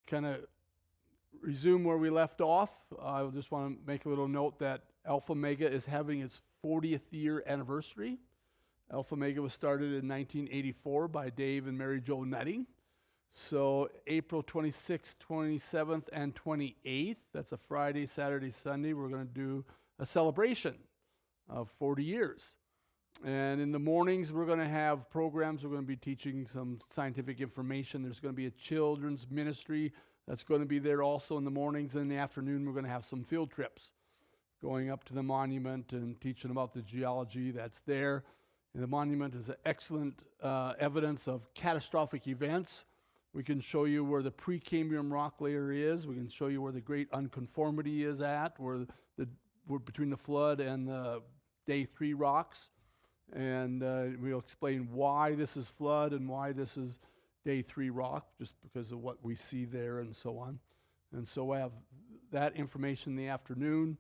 kind of resume where we left off, I just want to make a little note that Alpha Mega is having its 40th year anniversary. Alpha Mega was started in 1984 by Dave and Mary Jo Nutting. So April 26th, 27th, and 28th, that's a Friday, Saturday, Sunday, we're going to do a celebration of 40 years. And in the mornings, we're going to have programs. We're going to be teaching some scientific information. There's going to be a children's ministry that's going to be there also in the mornings. And in the afternoon, we're going to have some field trips, going up to the monument and teaching about the geology that's there. And the monument is excellent evidence of catastrophic events. We can show you where the Precambrian rock layer is. We can show you where the great unconformity is at, where we're between the flood and the day 3 rocks. And we'll explain why this is flood and why this is day 3 rock, just because of what we see there and so on. And so we have that information in the afternoon.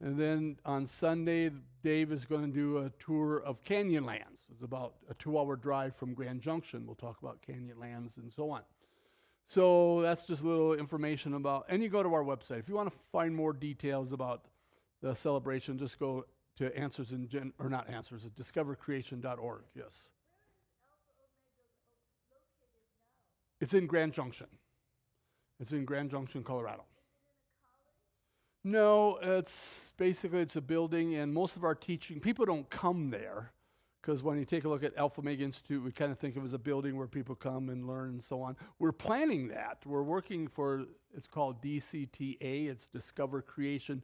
And then on Sunday, Dave is going to do a tour of Canyonlands. It's about a 2-hour drive from Grand Junction. We'll talk about Canyonlands and so on. So that's just a little information about, and you go to our website. If you want to find more details about the celebration, just go to discovercreation.org, yes. It's in Grand Junction. It's in Grand Junction, Colorado. No, it's a building, and most of our teaching, people don't come there, because when you take a look at Alpha Mega Institute, we kind of think of it as a building where people come and learn and so on. We're planning that. We're working for, it's called DCTA, it's Discover Creation,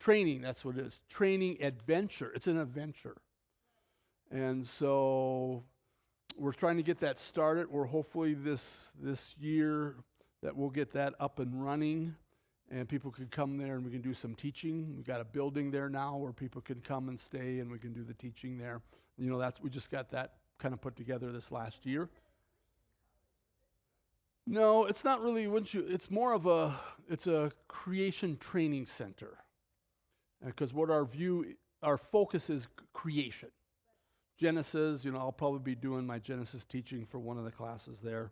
Training, that's what it is. Training adventure. It's an adventure. And so we're trying to get that started. We're hopefully this year that we'll get that up and running, and people can come there and we can do some teaching. We've got a building there now where people can come and stay and we can do the teaching there. You know, we just got that kind of put together this last year. No, it's not really, it's more of it's a creation training center. Because what our focus is creation. Genesis, I'll probably be doing my Genesis teaching for one of the classes there,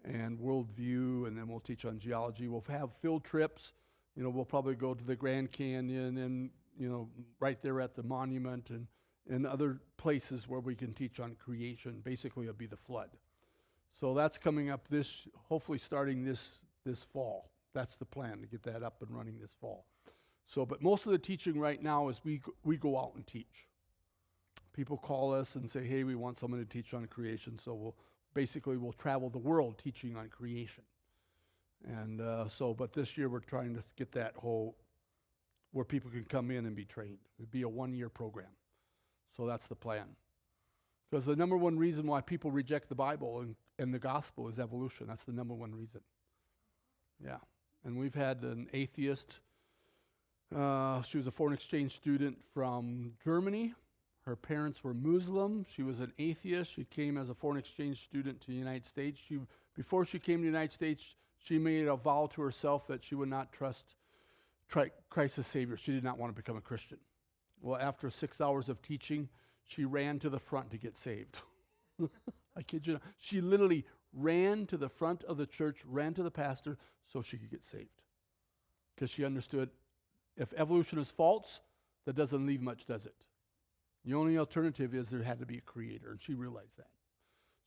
and worldview, and then we'll teach on geology. We'll have field trips. We'll probably go to the Grand Canyon and, right there at the monument and other places where we can teach on creation. Basically, it'll be the flood. So that's coming up hopefully starting this fall. That's the plan, to get that up and running this fall. So, but most of the teaching right now is we go out and teach. People call us and say, hey, we want someone to teach on creation. So we'll travel the world teaching on creation. And but this year we're trying to get that where people can come in and be trained. It'd be a 1-year program. So that's the plan. Because the number one reason why people reject the Bible and the gospel is evolution. That's the number one reason. Yeah. And we've had an atheist. She was a foreign exchange student from Germany. Her parents were Muslim. She was an atheist. She came as a foreign exchange student to the United States. Before she came to the United States, she made a vow to herself that she would not trust Christ as Savior. She did not want to become a Christian. Well, after 6 hours of teaching, she ran to the front to get saved. I kid you not. She literally ran to the front of the church, ran to the pastor so she could get saved. Because she understood, if evolution is false, that doesn't leave much, does it? The only alternative is there had to be a creator, and she realized that.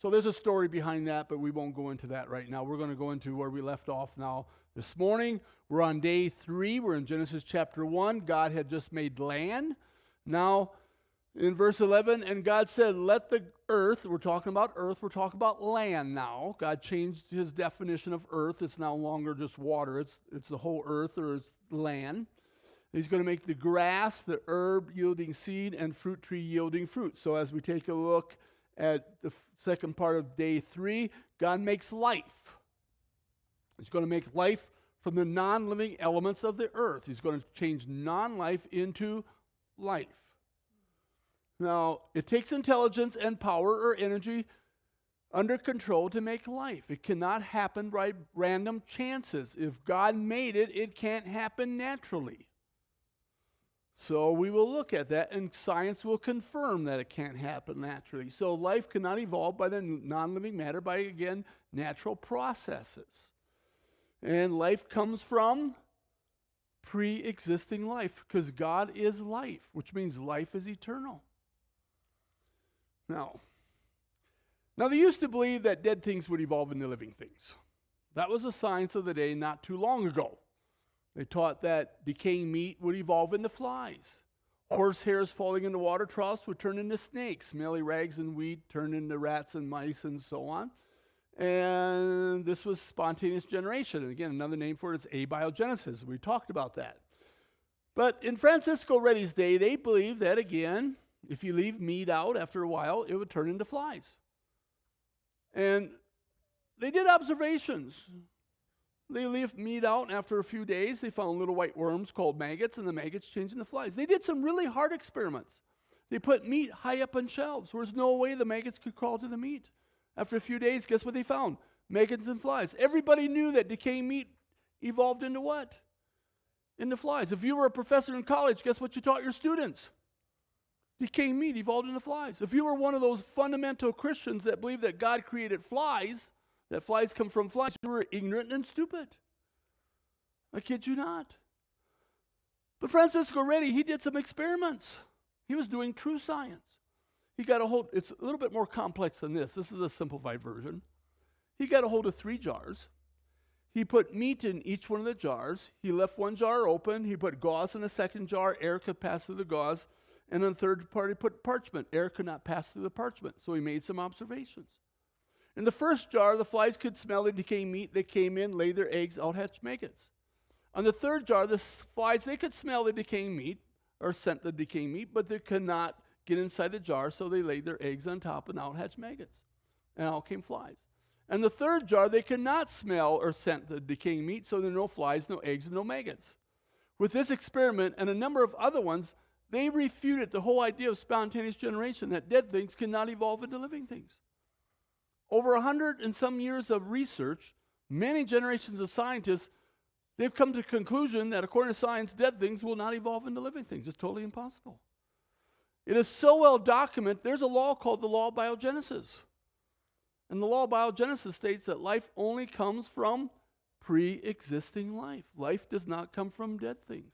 So there's a story behind that, but we won't go into that right now. We're going to go into where we left off now this morning. We're on day 3. We're in Genesis chapter 1. God had just made land. Now, in verse 11, and God said, let the earth, we're talking about land now. God changed his definition of earth. It's no longer just water. It's the whole earth, or it's land. He's going to make the grass, the herb yielding seed, and fruit tree yielding fruit. So as we take a look at the second part of day 3, God makes life. He's going to make life from the non-living elements of the earth. He's going to change non-life into life. Now, it takes intelligence and power or energy under control to make life. It cannot happen by random chances. If God made it, it can't happen naturally. So we will look at that, and science will confirm that it can't happen naturally. So life cannot evolve by the non-living matter by, again, natural processes. And life comes from pre-existing life, because God is life, which means life is eternal. Now, they used to believe that dead things would evolve into living things. That was the science of the day not too long ago. They taught that decaying meat would evolve into flies. Horse hairs falling into water troughs would turn into snakes. Smelly rags and wheat turn into rats and mice and so on. And this was spontaneous generation. And again, another name for it is abiogenesis. We talked about that. But in Francisco Redi's day, they believed that, again, if you leave meat out after a while, it would turn into flies. And they did observations. They left meat out, and after a few days, they found little white worms called maggots, and the maggots changed into flies. They did some really hard experiments. They put meat high up on shelves. There was no way the maggots could crawl to the meat. After a few days, guess what they found? Maggots and flies. Everybody knew that decaying meat evolved into what? Into flies. If you were a professor in college, guess what you taught your students? Decaying meat evolved into flies. If you were one of those fundamental Christians that believe that God created flies, that flies come from flies, you were ignorant and stupid. I kid you not. But Francisco Redi, he did some experiments. He was doing true science. He got a hold, it's a little bit more complex than this. This is a simplified version. He got a hold of 3 jars. He put meat in each one of the jars. He left one jar open. He put gauze in the second jar. Air could pass through the gauze. And then the third part, he put parchment. Air could not pass through the parchment. So he made some observations. In the first jar, the flies could smell the decaying meat. They came in, laid their eggs, out-hatched maggots. On the third jar, the flies, they could smell the decaying meat or scent the decaying meat, but they could not get inside the jar, so they laid their eggs on top and out-hatched maggots. And out came flies. And the third jar, they could not smell or scent the decaying meat, so there were no flies, no eggs, and no maggots. With this experiment and a number of other ones, they refuted the whole idea of spontaneous generation, that dead things cannot evolve into living things. Over 100 and some years of research, many generations of scientists, they've come to the conclusion that according to science, dead things will not evolve into living things. It's totally impossible. It is so well documented, there's a law called the law of biogenesis. And the law of biogenesis states that life only comes from pre-existing life. Life does not come from dead things.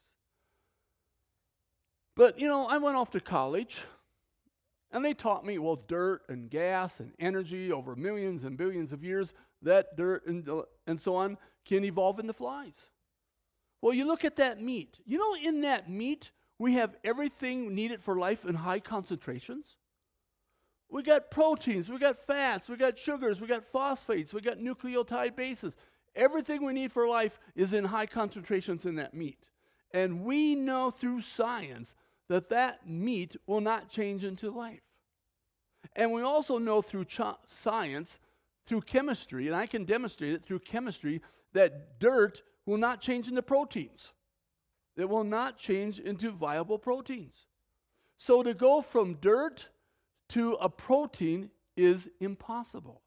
But, I went off to college, and they taught me, dirt and gas and energy over millions and billions of years, that dirt and so on can evolve into flies. Well, you look at that meat. In that meat, we have everything needed for life in high concentrations. We got proteins, we got fats, we got sugars, we got phosphates, we got nucleotide bases. Everything we need for life is in high concentrations in that meat. And we know through science that meat will not change into life. And we also know through science, through chemistry, and I can demonstrate it through chemistry, that dirt will not change into proteins. It will not change into viable proteins. So to go from dirt to a protein is impossible.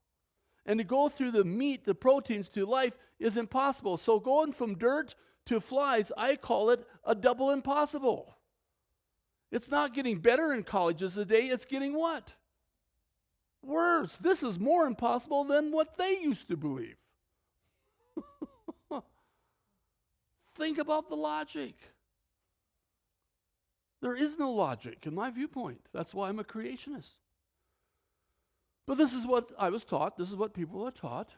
And to go through the meat, the proteins, to life is impossible. So going from dirt to flies, I call it a double impossible. It's not getting better in colleges today, it's getting what? Worse. This is more impossible than what they used to believe. Think about the logic. There is no logic in my viewpoint. That's why I'm a creationist. But this is what I was taught. This is what people are taught.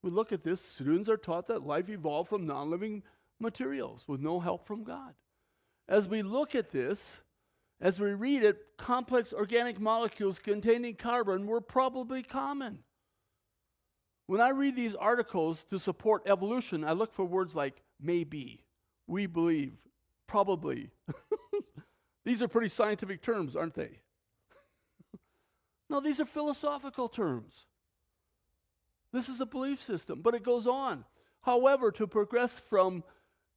We look at this. Students are taught that life evolved from non-living materials with no help from God. As we look at this, as we read it, complex organic molecules containing carbon were probably common. When I read these articles to support evolution, I look for words like maybe, we believe, probably. These are pretty scientific terms, aren't they? No, these are philosophical terms. This is a belief system, but it goes on. However, to progress from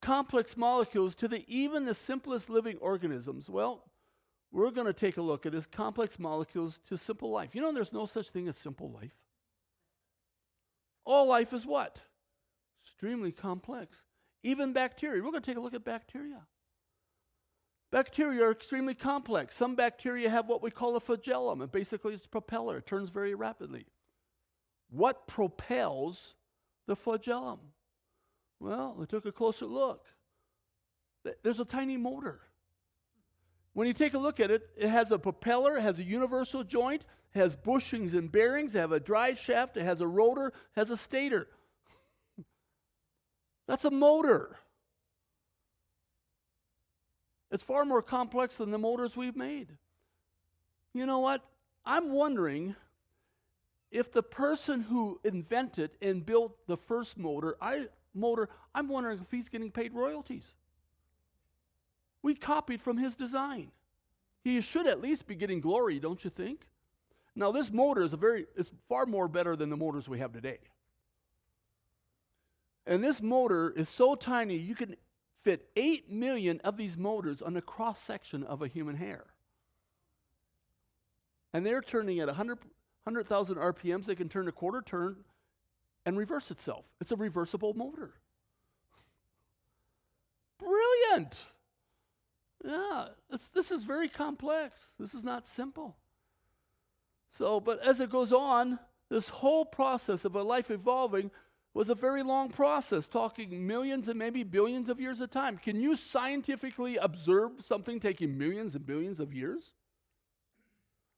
complex molecules to even the simplest living organisms, we're going to take a look at this complex molecules to simple life. There's no such thing as simple life. All life is what? Extremely complex. Even bacteria. We're going to take a look at bacteria. Bacteria are extremely complex. Some bacteria have what we call a flagellum, and basically it's a propeller. It turns very rapidly. What propels the flagellum? Well, we took a closer look. There's a tiny motor. When you take a look at it, it has a propeller, it has a universal joint, it has bushings and bearings, it has a drive shaft, it has a rotor, it has a stator. That's a motor. It's far more complex than the motors we've made. You know what? I'm wondering if the person who invented and built the first motor, I'm wondering if he's getting paid royalties. We copied from his design. He should at least be getting glory, don't you think? Now, this motor is it's far more better than the motors we have today. And this motor is so tiny, you can fit 8 million of these motors on the cross-section of a human hair. And they're turning at 100,000 RPMs. They can turn a quarter turn and reverse itself. It's a reversible motor. Brilliant. Yeah, this is very complex. This is not simple. So, but as it goes on, this whole process of a life evolving was a very long process, talking millions and maybe billions of years of time. Can you scientifically observe something taking millions and billions of years?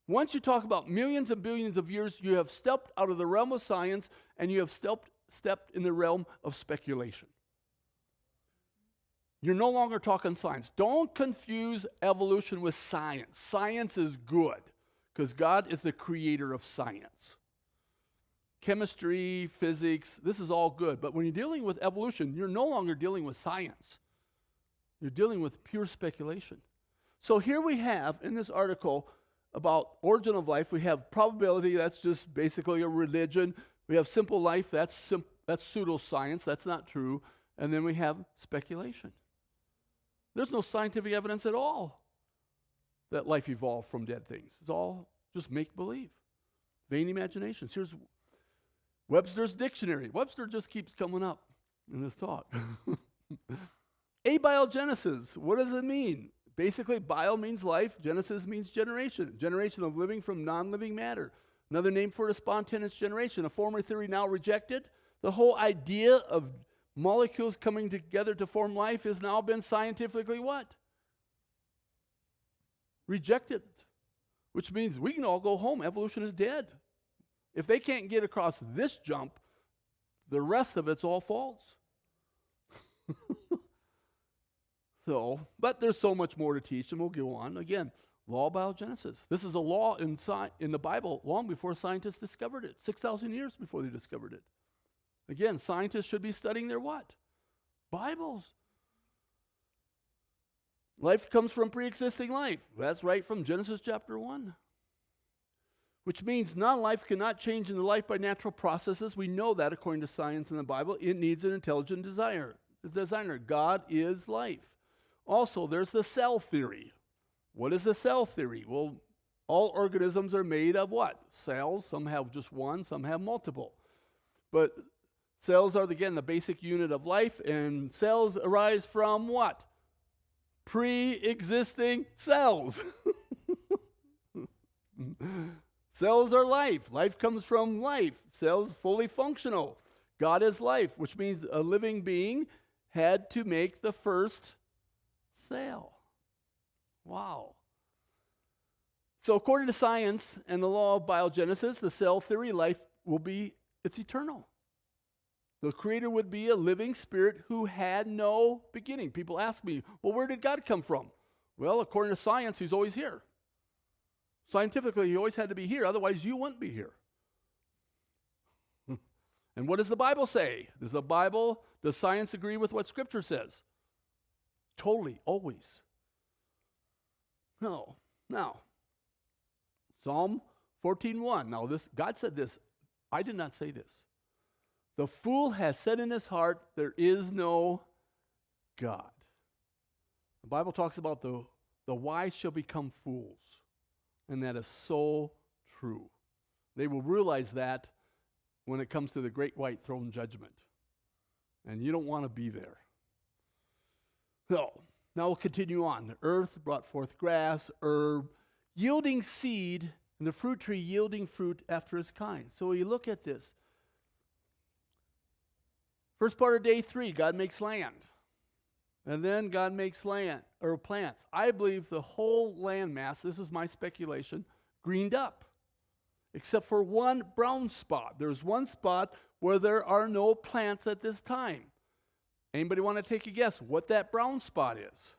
Once you talk about millions and billions of years, you have stepped out of the realm of science and you have stepped in the realm of speculation. You're no longer talking science. Don't confuse evolution with science. Science is good because God is the creator of science. Chemistry, physics, this is all good. But when you're dealing with evolution, you're no longer dealing with science. You're dealing with pure speculation. So here we have in this article about origin of life, we have probability, that's just basically a religion. We have simple life, that's pseudoscience, that's not true. And then we have speculation. There's no scientific evidence at all that life evolved from dead things. It's all just make-believe, vain imaginations. Here's Webster's dictionary. Webster just keeps coming up in this talk. Abiogenesis, what does it mean? Basically, bio means life, genesis means generation. Generation of living from non-living matter. Another name for it is spontaneous generation, a former theory now rejected. The whole idea of molecules coming together to form life has now been scientifically what? Rejected. Which means we can all go home. Evolution is dead. If they can't get across this jump, the rest of it's all false. But there's so much more to teach, and we'll go on. Again, law of biogenesis. This is a law in the Bible long before scientists discovered it, 6,000 years before they discovered it. Again, scientists should be studying their what? Bibles. Life comes from pre-existing life. That's right from Genesis chapter 1. Which means non-life cannot change into life by natural processes. We know that according to science in the Bible. It needs an intelligent designer. God is life. Also, there's the cell theory. What is the cell theory? Well, all organisms are made of what? Cells. Some have just one, some have multiple. But cells are, again, the basic unit of life, and cells arise from what? Pre-existing cells. Cells are life. Life comes from life. Cells fully functional. God is life, which means a living being had to make the first cell. Wow. So according to science and the law of biogenesis, the cell theory, life it's eternal. The creator would be a living spirit who had no beginning. People ask me, well, where did God come from? Well, according to science, he's always here. Scientifically, he always had to be here, otherwise you wouldn't be here. And what does the Bible say? Does science agree with what Scripture says? Totally, always. No. Now, Psalm 14:1. Now, God said this. I did not say this. The fool has said in his heart, there is no God. The Bible talks about the wise shall become fools. And that is so true. They will realize that when it comes to the great white throne judgment. And you don't want to be there. So, Now we'll continue on. The earth brought forth grass, herb, yielding seed, and the fruit tree yielding fruit after its kind. So you look at this. First part of day 3, God makes land. And then God makes land, or plants. I believe the whole land mass, this is my speculation, greened up. Except for one brown spot. There's one spot where there are no plants at this time. Anybody want to take a guess what that brown spot is?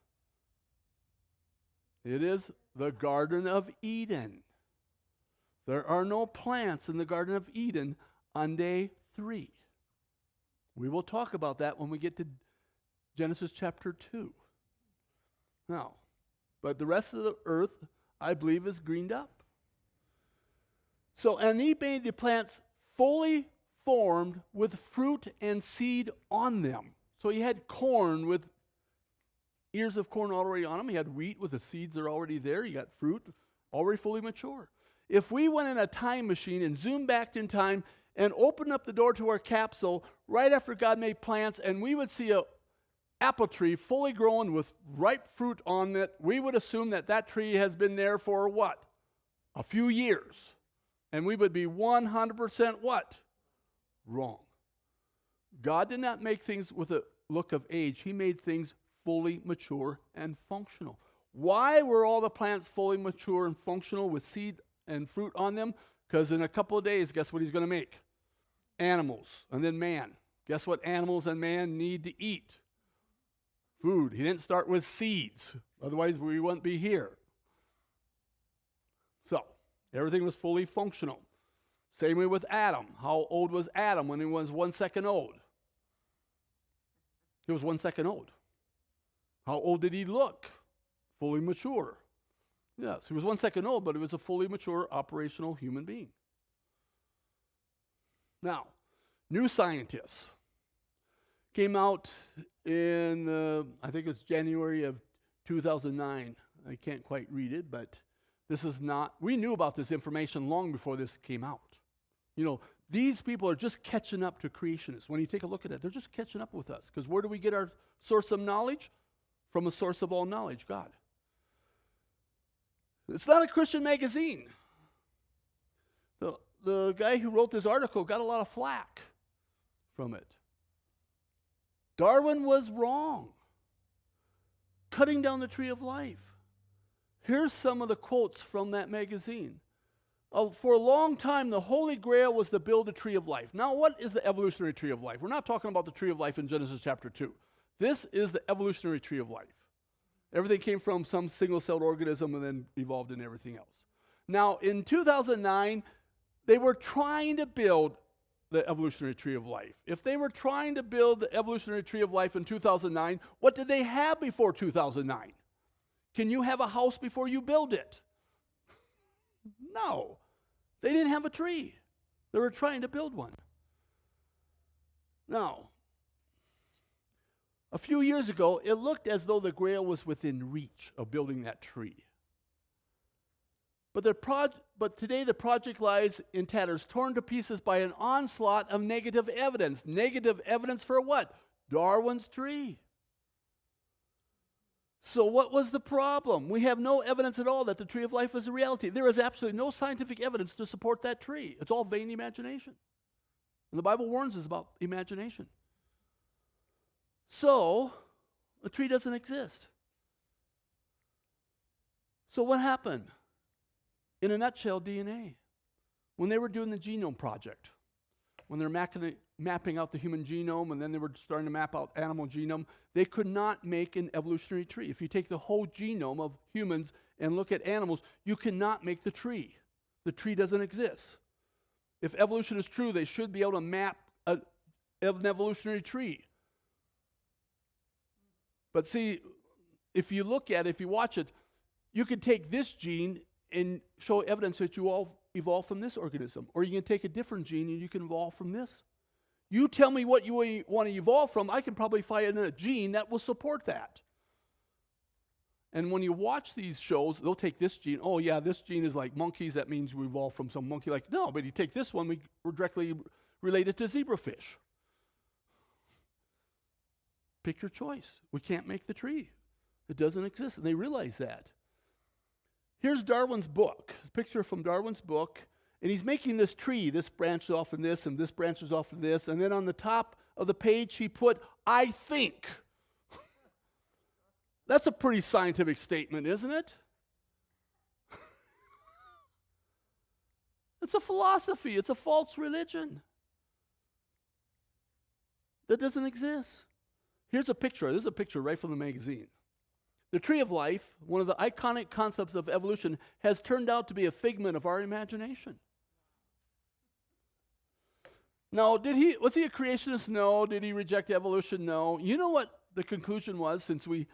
It is the Garden of Eden. There are no plants in the Garden of Eden on day 3. We will talk about that when we get to Genesis chapter 2. Now, but the rest of the earth, I believe, is greened up. So, and he made the plants fully formed with fruit and seed on them. So he had corn with ears of corn already on them. He had wheat with the seeds are already there. You got fruit already fully mature. If we went in a time machine and zoomed back in time and opened up the door to our capsule right after God made plants, and we would see a apple tree fully grown with ripe fruit on it, we would assume that that tree has been there for what? A few years. And we would be 100% what? Wrong. God did not make things with a look of age. He made things fully mature and functional. Why were all the plants fully mature and functional with seed and fruit on them? Because in a couple of days, guess what he's going to make? Animals, and then man. Guess what animals and man need to eat? Food. He didn't start with seeds. Otherwise, we wouldn't be here. So, everything was fully functional. Same way with Adam. How old was Adam when he was 1 second old? He was 1 second old. How old did he look? Fully mature. Yes, he was 1 second old, but he was a fully mature, operational human being. Now, new scientists came out in, I think it was January of 2009. I can't quite read it, but this is not, we knew about this information long before this came out. You know, these people are just catching up to creationists. When you take a look at it, they're just catching up with us. Because where do we get our source of knowledge? From a source of all knowledge, God. It's not a Christian magazine. The guy who wrote this article got a lot of flack from it. Darwin was wrong. Cutting down the tree of life. Here's some of the quotes from that magazine. For a long time, the Holy Grail was to build a tree of life. Now, what is the evolutionary tree of life? We're not talking about the tree of life in Genesis chapter 2. This is the evolutionary tree of life. Everything came from some single-celled organism and then evolved into everything else. Now, in 2009, they were trying to build the evolutionary tree of life. If they were trying to build the evolutionary tree of life in 2009, what did they have before 2009? Can you have a house before you build it? No. They didn't have a tree. They were trying to build one. Now, a few years ago, it looked as though the Grail was within reach of building that tree. But today the project lies in tatters, torn to pieces by an onslaught of negative evidence. Negative evidence for what? Darwin's tree. So what was the problem? We have no evidence at all that the tree of life is a reality. There is absolutely no scientific evidence to support that tree. It's all vain imagination. And the Bible warns us about imagination. So, a tree doesn't exist. So what happened? In a nutshell, DNA. When they were doing the genome project, when they're mapping out the human genome and then they were starting to map out animal genome, they could not make an evolutionary tree. If you take the whole genome of humans and look at animals, you cannot make the tree. The tree doesn't exist. If evolution is true, they should be able to map an evolutionary tree. But see, if you look at it, if you watch it, you could take this gene and show evidence that you all evolved from this organism. Or you can take a different gene and you can evolve from this. You tell me what you want to evolve from, I can probably find a gene that will support that. And when you watch these shows, they'll take this gene. Oh, yeah, this gene is like monkeys. That means we evolved from some monkey. Like, no, but you take this one, we're directly related to zebrafish. Pick your choice. We can't make the tree. It doesn't exist, and they realize that. Here's Darwin's book, a picture from Darwin's book, and he's making this tree. This branches off from this, and this branches off from this, and then on the top of the page he put, "I think." That's a pretty scientific statement, isn't it? It's a philosophy. It's a false religion that doesn't exist. Here's a picture. This is a picture right from the magazine. The tree of life, one of the iconic concepts of evolution, has turned out to be a figment of our imagination. Now, was he a creationist? No. Did he reject evolution? No. You know what the conclusion was? Since we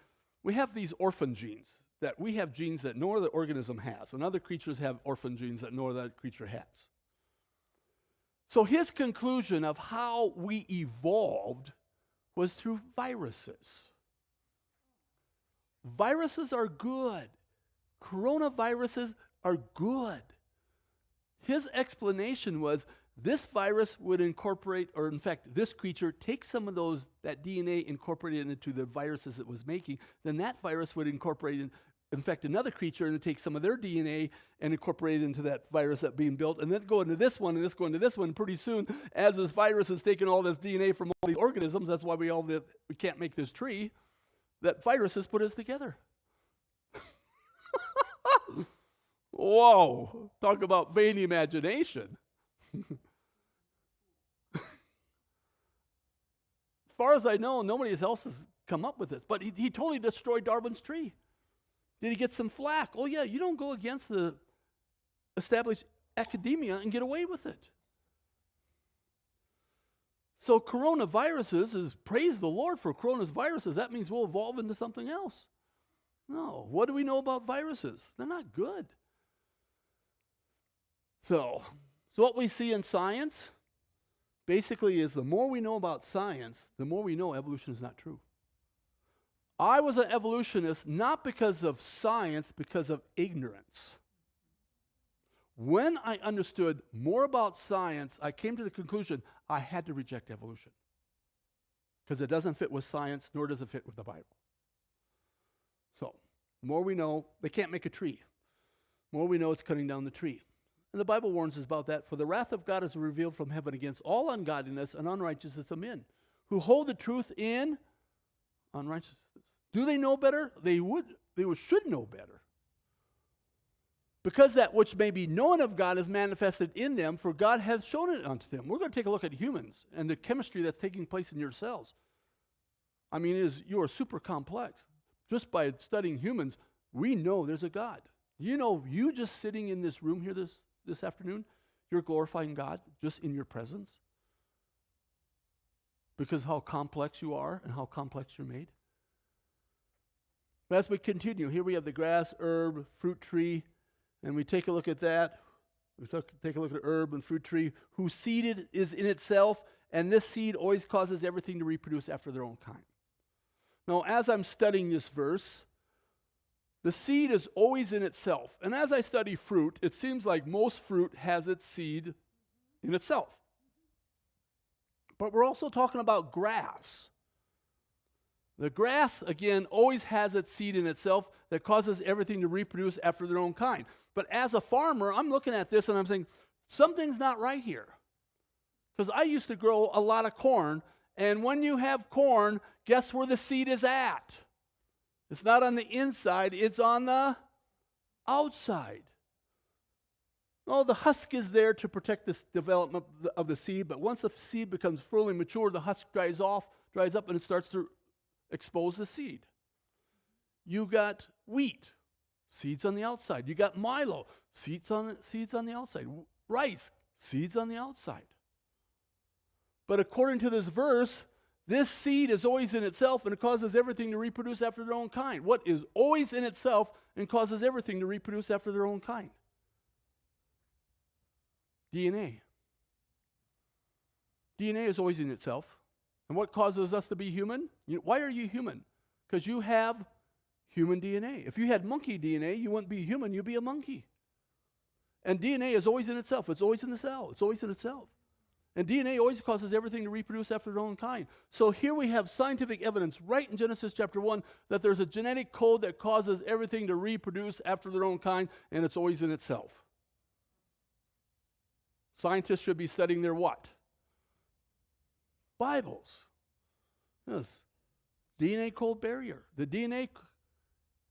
have these orphan genes, that we have genes that no other organism has, and other creatures have orphan genes that no other creature has. So his conclusion of how we evolved was through viruses. Viruses are good. Coronaviruses are good. His explanation was this virus would incorporate, or in fact, this creature takes some of that DNA, incorporate it into the viruses it was making, then that virus would incorporate infect another creature and then take some of their DNA and incorporate it into that virus that's being built, and then go into this one, and this go into this one. Pretty soon, as this virus is taking all this DNA from all these organisms, that's why we can't make this tree, that viruses put us together. Whoa, talk about vain imagination. As far as I know, nobody else has come up with this, but he totally destroyed Darwin's tree. Did he get some flack? Oh yeah, you don't go against the established academia and get away with it. So coronaviruses is, praise the Lord for coronaviruses. That means we'll evolve into something else. No, what do we know about viruses? They're not good. So what we see in science basically is the more we know about science, the more we know evolution is not true. I was an evolutionist not because of science, because of ignorance. When I understood more about science, I came to the conclusion I had to reject evolution because it doesn't fit with science, nor does it fit with the Bible. So, the more we know, they can't make a tree. The more we know, it's cutting down the tree. And the Bible warns us about that. For the wrath of God is revealed from heaven against all ungodliness and unrighteousness of men, who hold the truth in unrighteousness. Do they know better? They should know better. Because that which may be known of God is manifested in them, for God hath shown it unto them. We're going to take a look at humans and the chemistry that's taking place in your cells. I mean, you are super complex. Just by studying humans, we know there's a God. You know, you just sitting in this room here this afternoon, you're glorifying God just in your presence. Because how complex you are and how complex you're made. But as we continue, here we have the grass, herb, fruit tree, and we take a look at that. We take a look at the herb and fruit tree, whose seed is in itself, and this seed always causes everything to reproduce after their own kind. Now, as I'm studying this verse, the seed is always in itself. And as I study fruit, it seems like most fruit has its seed in itself. But we're also talking about grass. The grass, again, always has its seed in itself that causes everything to reproduce after their own kind. But as a farmer, I'm looking at this and I'm saying, something's not right here. Because I used to grow a lot of corn, and when you have corn, guess where the seed is at? It's not on the inside, it's on the outside. Oh, the husk is there to protect this development of the seed, but once the seed becomes fully mature, the husk dries up, and it starts to expose the seed. You got wheat, seeds on the outside. You got milo, seeds on the outside. Rice, seeds on the outside. But according to this verse, this seed is always in itself, and it causes everything to reproduce after their own kind. What is always in itself and causes everything to reproduce after their own kind? DNA. DNA is always in itself. And what causes us to be human? Why are you human? Because you have human DNA. If you had monkey DNA, you wouldn't be human, you'd be a monkey. And DNA is always in itself. It's always in the cell. It's always in itself. And DNA always causes everything to reproduce after their own kind. So here we have scientific evidence right in Genesis chapter 1 that there's a genetic code that causes everything to reproduce after their own kind, and it's always in itself. Scientists should be studying their what? Bibles. Yes. DNA code barrier. The DNA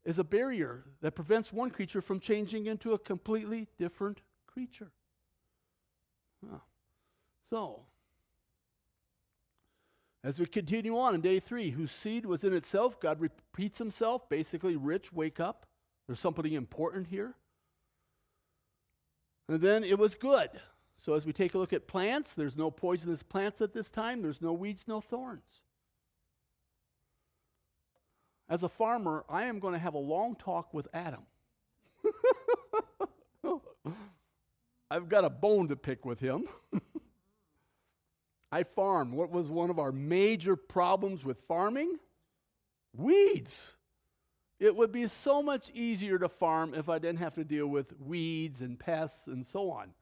is a barrier that prevents one creature from changing into a completely different creature. So, as we continue on in day 3, whose seed was in itself, God repeats himself, basically, rich, wake up. There's something important here. And then it was good. So as we take a look at plants, there's no poisonous plants at this time. There's no weeds, no thorns. As a farmer, I am going to have a long talk with Adam. I've got a bone to pick with him. I farm. What was one of our major problems with farming? Weeds. It would be so much easier to farm if I didn't have to deal with weeds and pests and so on.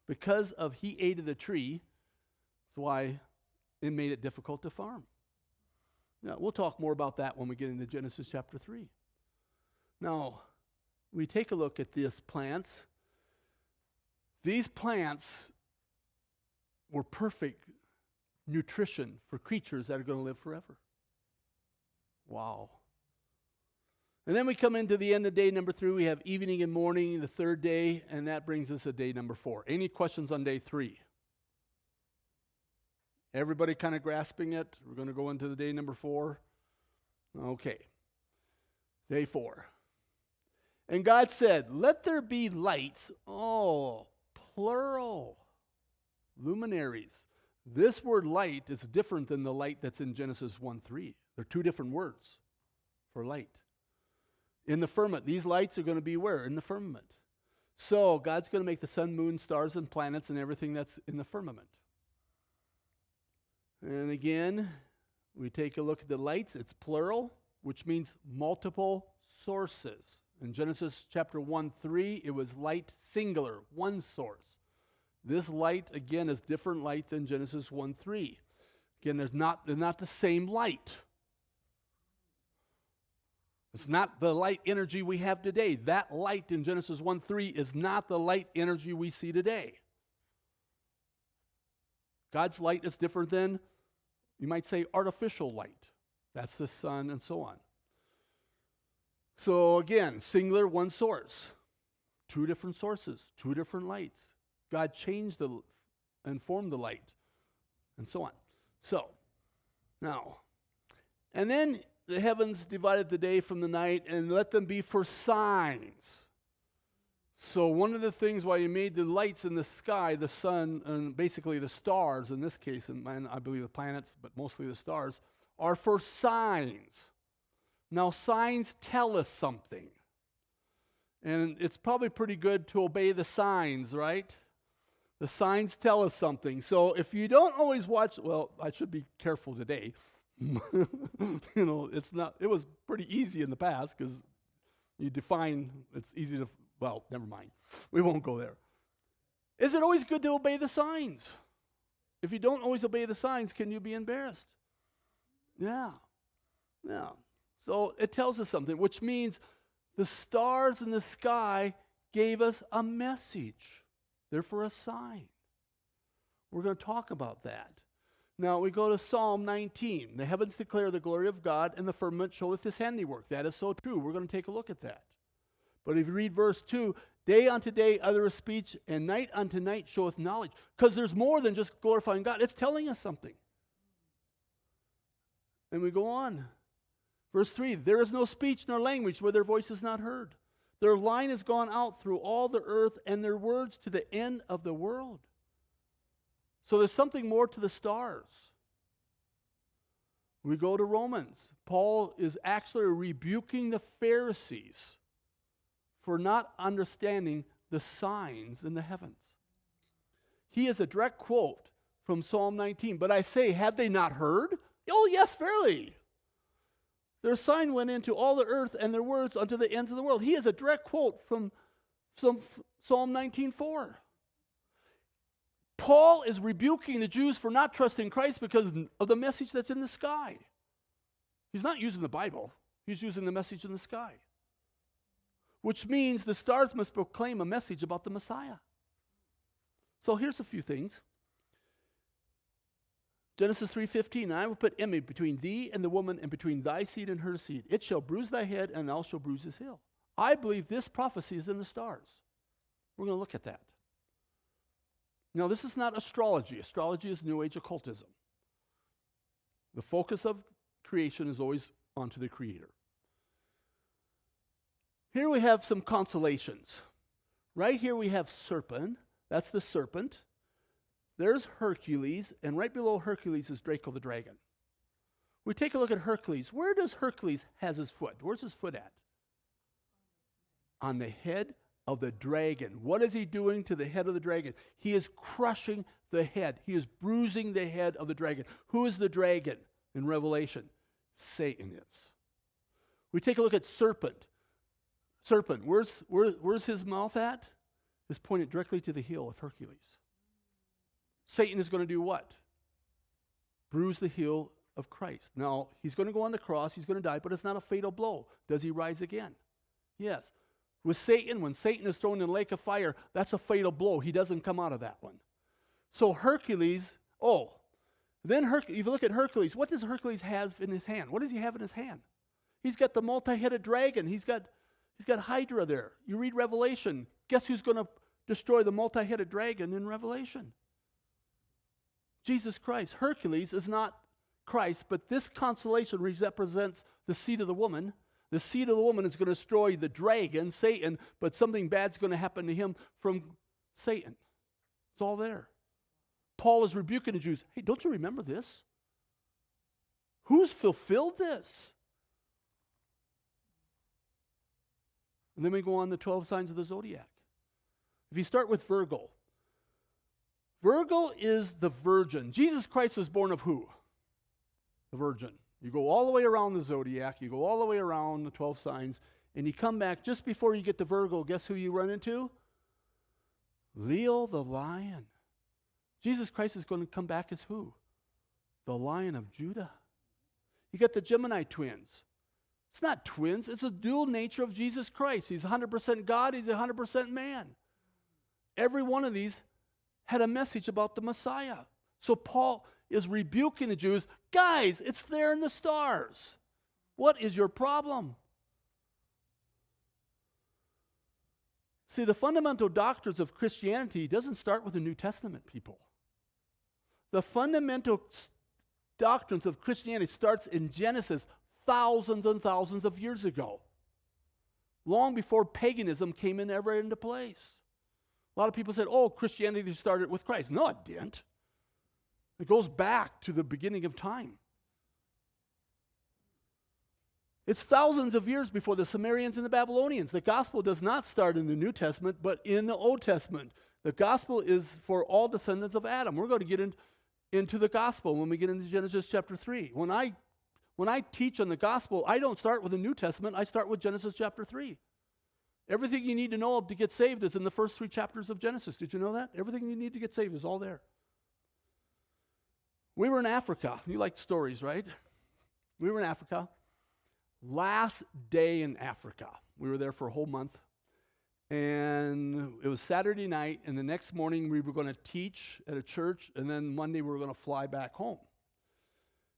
Because of he ate of the tree, that's why it made it difficult to farm. Now, we'll talk more about that when we get into Genesis chapter 3. Now, we take a look at these plants. These plants were perfect nutrition for creatures that are going to live forever. Wow. And then we come into the end of day number 3. We have evening and morning, the third day, and that brings us to day number 4. Any questions on day 3? Everybody kind of grasping it? We're going to go into the day number 4. Okay. Day 4. And God said, let there be lights. Oh, plural. Luminaries. This word light is different than the light that's in Genesis 1:3. They're two different words for light. In the firmament, these lights are going to be where? In the firmament. So God's going to make the sun, moon, stars, and planets and everything that's in the firmament. And again, we take a look at the lights. It's plural, which means multiple sources. In Genesis chapter 1:3, it was light singular, one source. This light, again, is different light than Genesis 1:3. Again, they're not the same light. It's not the light energy we have today. That light in Genesis 1:3 is not the light energy we see today. God's light is different than, you might say, artificial light. That's the sun and so on. So again, singular, one source. Two different sources, two different lights. God changed and formed the light and so on. So, now, and then the heavens divided the day from the night and let them be for signs. So one of the things why you made the lights in the sky, the sun, and basically the stars in this case, and I believe the planets, but mostly the stars, are for signs. Now signs tell us something. And it's probably pretty good to obey the signs, right? The signs tell us something. So if you don't always watch, well, I should be careful today. It was pretty easy in the past because you define, it's easy to, well, never mind. We won't go there. Is it always good to obey the signs? If you don't always obey the signs, can you be embarrassed? Yeah. So it tells us something, which means the stars in the sky gave us a message. They're for a sign. We're going to talk about that. Now we go to Psalm 19. The heavens declare the glory of God, and the firmament showeth his handiwork. That is so true. We're going to take a look at that. But if you read verse 2, day unto day uttereth speech, and night unto night showeth knowledge. Because there's more than just glorifying God. It's telling us something. And we go on. Verse 3, there is no speech nor language where their voice is not heard. Their line has gone out through all the earth, and their words to the end of the world. So there's something more to the stars. We go to Romans. Paul is actually rebuking the Pharisees for not understanding the signs in the heavens. He has a direct quote from Psalm 19. But I say, have they not heard? Oh, yes, verily. Their sign went into all the earth, and their words unto the ends of the world. He has a direct quote from Psalm 19:4. Paul is rebuking the Jews for not trusting Christ because of the message that's in the sky. He's not using the Bible. He's using the message in the sky. Which means the stars must proclaim a message about the Messiah. So here's a few things. Genesis 3:15, I will put enmity between thee and the woman, and between thy seed and her seed. It shall bruise thy head, and thou shalt bruise his heel. I believe this prophecy is in the stars. We're going to look at that. Now, this is not astrology. Astrology is New Age occultism. The focus of creation is always onto the Creator. Here we have some consolations. Right here we have serpent. That's the serpent. There's Hercules, and right below Hercules is Draco the dragon. We take a look at Hercules. Where does Hercules has his foot? Where's his foot at? On the head of the dragon. What is he doing to the head of the dragon? He is crushing the head. He is bruising the head of the dragon. Who is the dragon in Revelation? Satan is. We take a look at serpent. Serpent, where's his mouth at? It's pointed directly to the heel of Hercules. Satan is going to do what? Bruise the heel of Christ. Now, he's going to go on the cross, he's going to die, but it's not a fatal blow. Does he rise again? Yes. With Satan, when Satan is thrown in the lake of fire, that's a fatal blow. He doesn't come out of that one. So Hercules, if you look at Hercules, what does Hercules have in his hand? What does he have in his hand? He's got the multi-headed dragon. He's got Hydra there. You read Revelation. Guess who's going to destroy the multi-headed dragon in Revelation? Jesus Christ. Hercules is not Christ, but this constellation represents the seed of the woman. The seed of the woman is going to destroy the dragon, Satan, but something bad's going to happen to him from Satan. It's all there. Paul is rebuking the Jews. Hey, don't you remember this? Who's fulfilled this? And then we go on the 12 signs of the zodiac. If you start with Virgo, Virgo is the virgin. Jesus Christ was born of who? The virgin. You go all the way around the zodiac, you go all the way around the 12 signs, and you come back just before you get to Virgo, guess who you run into? Leo the lion. Jesus Christ is going to come back as who? The Lion of Judah. You get the Gemini twins. It's not twins, it's a dual nature of Jesus Christ. He's 100% God, he's 100% man. Every one of these had a message about the Messiah. So Paul is rebuking the Jews. Guys, it's there in the stars. What is your problem? See, the fundamental doctrines of Christianity doesn't start with the New Testament, people. The fundamental doctrines of Christianity starts in Genesis thousands and thousands of years ago, long before paganism came ever into place. A lot of people said, Christianity started with Christ. No, it didn't. It goes back to the beginning of time. It's thousands of years before the Sumerians and the Babylonians. The gospel does not start in the New Testament, but in the Old Testament. The gospel is for all descendants of Adam. We're going to get into the gospel when we get into Genesis chapter 3. When I teach on the gospel, I don't start with the New Testament. I start with Genesis chapter 3. Everything you need to know to get saved is in the first 3 chapters of Genesis. Did you know that? Everything you need to get saved is all there. We were in Africa. You like stories, right? We were in Africa. Last day in Africa. We were there for a whole month. And it was Saturday night, and the next morning we were going to teach at a church, and then Monday we were going to fly back home.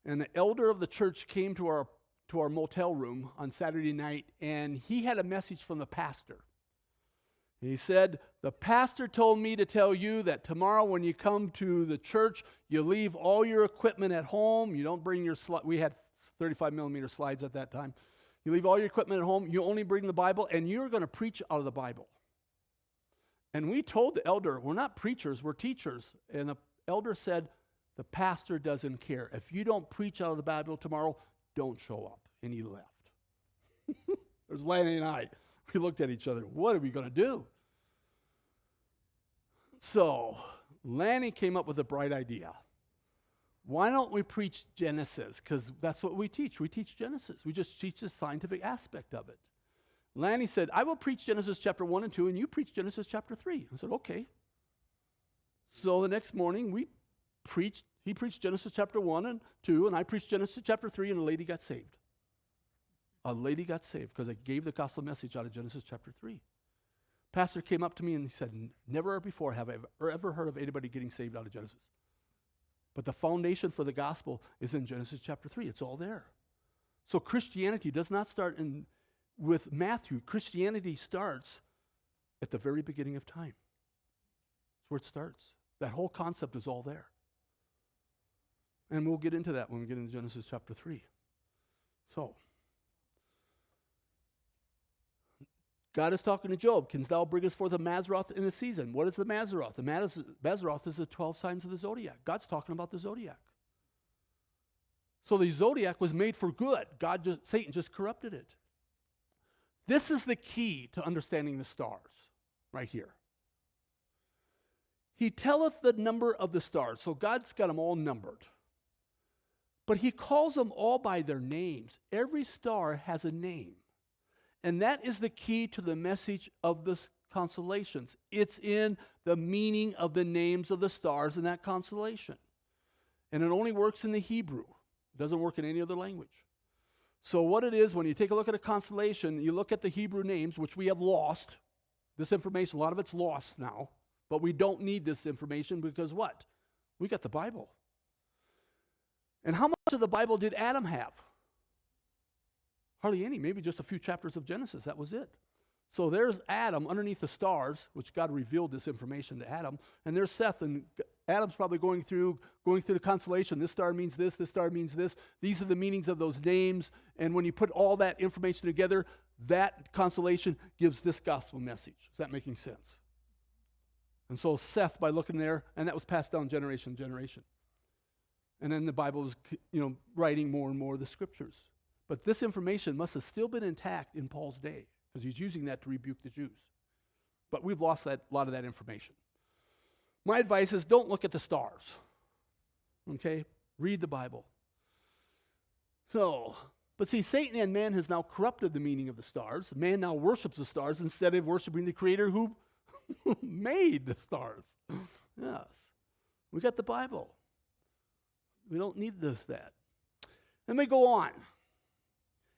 And the elder of the church came to our motel room on Saturday night, and he had a message from the pastor. He said, the pastor told me to tell you that tomorrow when you come to the church, you leave all your equipment at home. You don't bring your we had 35 millimeter slides at that time. You leave all your equipment at home. You only bring the Bible, and you're going to preach out of the Bible. And we told the elder, we're not preachers, we're teachers. And the elder said, the pastor doesn't care. If you don't preach out of the Bible tomorrow, don't show up. And he left. There's Lanny and I. We looked at each other. What are we going to do? So Lanny came up with a bright idea. Why don't we preach Genesis? Because that's what we teach. We teach Genesis. We just teach the scientific aspect of it. Lanny said, I will preach Genesis chapter 1 and 2, and you preach Genesis chapter 3. I said, okay. So the next morning he preached Genesis chapter 1 and 2, and I preached Genesis chapter 3, and a lady got saved. A lady got saved because I gave the gospel message out of Genesis chapter 3. Pastor came up to me and he said, never before have I ever heard of anybody getting saved out of Genesis. But the foundation for the gospel is in Genesis chapter 3. It's all there. So Christianity does not start with Matthew. Christianity starts at the very beginning of time. That's where it starts. That whole concept is all there. And we'll get into that when we get into Genesis chapter 3. So, God is talking to Job. Canst thou bring us forth a Mazzaroth in a season? What is the Mazzaroth? The Mazzaroth is the 12 signs of the zodiac. God's talking about the zodiac. So the zodiac was made for good. Satan just corrupted it. This is the key to understanding the stars, right here. He telleth the number of the stars. So God's got them all numbered. But he calls them all by their names. Every star has a name. And that is the key to the message of the constellations. It's in the meaning of the names of the stars in that constellation. And it only works in the Hebrew. It doesn't work in any other language. So what it is, when you take a look at a constellation, you look at the Hebrew names, which we have lost. This information, a lot of it's lost now. But we don't need this information because what? We got the Bible. And how much of the Bible did Adam have? Hardly any, maybe just a few chapters of Genesis. That was it. So there's Adam underneath the stars, which God revealed this information to Adam. And there's Seth, and Adam's probably going through the constellation. This star means this star means this. These are the meanings of those names. And when you put all that information together, that constellation gives this gospel message. Is that making sense? And so Seth, by looking there, and that was passed down generation to generation. And then the Bible is, writing more and more of the scriptures. But this information must have still been intact in Paul's day, because he's using that to rebuke the Jews. But we've lost a lot of that information. My advice is don't look at the stars. Okay? Read the Bible. So, but see, Satan and man has now corrupted the meaning of the stars. Man now worships the stars instead of worshiping the Creator who made the stars. Yes. We got the Bible. We don't need that. Let me go on.